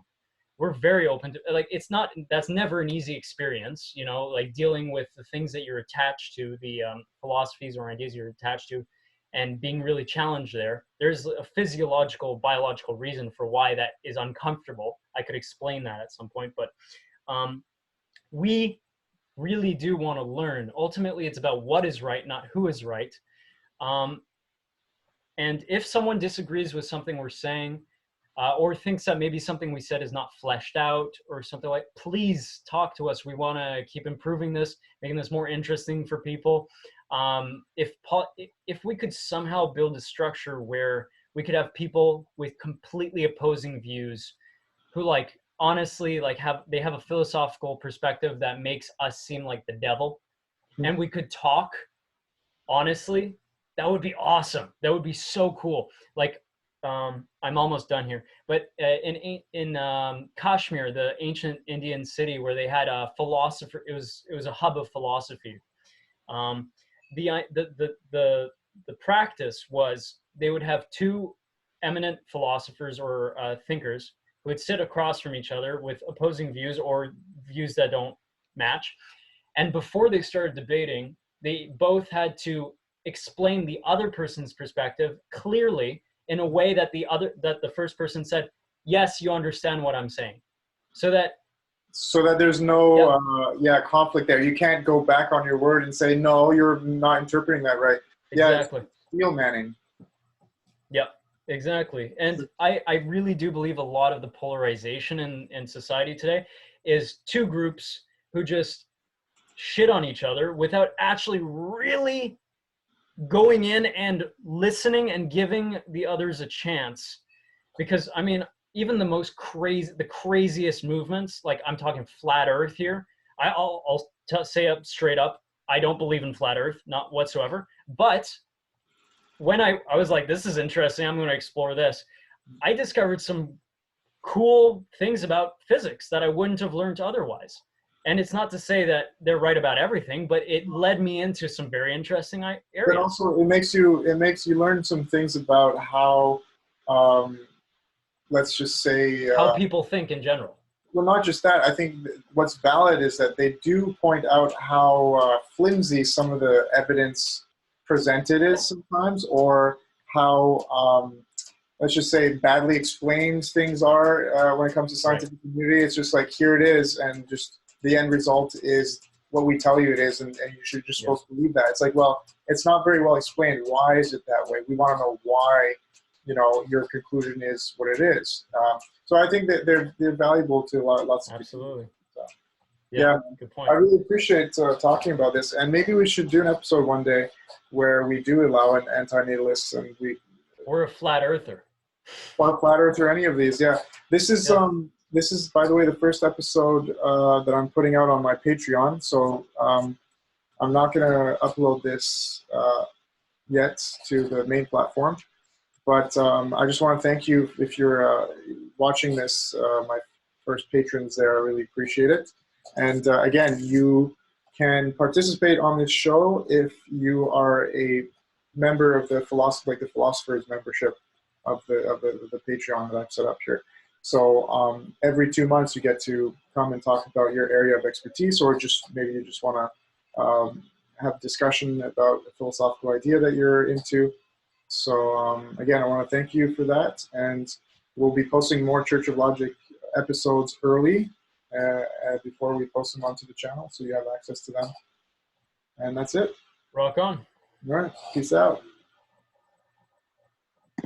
B: We're very open to, like, it's not, that's never an easy experience, like dealing with the things that you're attached to, the philosophies or ideas you're attached to, and being really challenged there. There's a physiological, biological reason for why that is uncomfortable. I could explain that at some point, but um, we really do want to learn. Ultimately, it's about what is right, not who is right. Um, and if someone disagrees with something we're saying, or thinks that maybe something we said is not fleshed out or something, like, please talk to us. We want to keep improving this, making this more interesting for people. If we could somehow build a structure where we could have people with completely opposing views who, like, honestly, like, have a philosophical perspective that makes us seem like the devil, and we could talk honestly, that would be awesome. That would be so cool. Like, I'm almost done here, but in Kashmir, the ancient Indian city where they had a philosopher, it was a hub of philosophy. Um, the practice was they would have two eminent philosophers or thinkers who would sit across from each other with opposing views or views that don't match. And before they started debating, they both had to explain the other person's perspective clearly in a way that the first person said, "Yes, you understand what I'm saying." So that,
A: there's no
B: yep,
A: conflict there. You can't go back on your word and say no, you're not interpreting that right. Yeah, it's
B: exactly.
A: steel manning.
B: Yep, exactly. And I really do believe a lot of the polarization in society today is two groups who just shit on each other without actually really going in and listening and giving the others a chance. Because I mean, even the craziest movements, like I'm talking flat earth here, I'll say up straight up, I don't believe in flat earth, not whatsoever. But when I was like, this is interesting, I'm going to explore this, I discovered some cool things about physics that I wouldn't have learned otherwise. And it's not to say that they're right about everything, but it led me into some very interesting
A: But
B: areas.
A: also, it makes you learn some things about how, um, let's just say,
B: How people think in general.
A: well, not just that. I think what's valid is that they do point out how flimsy some of the evidence presented is sometimes, or how, let's just say, badly explained things are when it comes to
B: Right.
A: scientific community. It's just like, here it is, and just the end result is what we tell you it is, and you should just
B: Yes.
A: supposed to believe that. It's like, well, it's not very well explained. Why is it that way? We want to know why, your conclusion is what it is. So I think that they're valuable to lots of people.
B: Absolutely.
A: So.
B: Yeah,
A: Yeah,
B: good
A: I
B: point.
A: really appreciate talking about this, and maybe we should do an episode one day where we do allow an anti-natalist and we
B: Or a flat earther.
A: or flat Earth or any of these. Yeah,
B: Yeah.
A: this is by the way the first episode that I'm putting out on my Patreon. So I'm not gonna upload this yet to the main platform. But I just want to thank you if you're watching this, my first patrons there. I really appreciate it. And again, you can participate on this show if you are a member of the philosophy, like the philosophers membership of the Patreon that I've set up here. So every 2 months you get to come and talk about your area of expertise, or just maybe you just want to have discussion about a philosophical idea that you're into. So again, I want to thank you for that, and we'll be posting more Church of Logic episodes early before we post them onto the channel, so you have access to them. And that's it.
B: Rock on.
A: All right, peace out.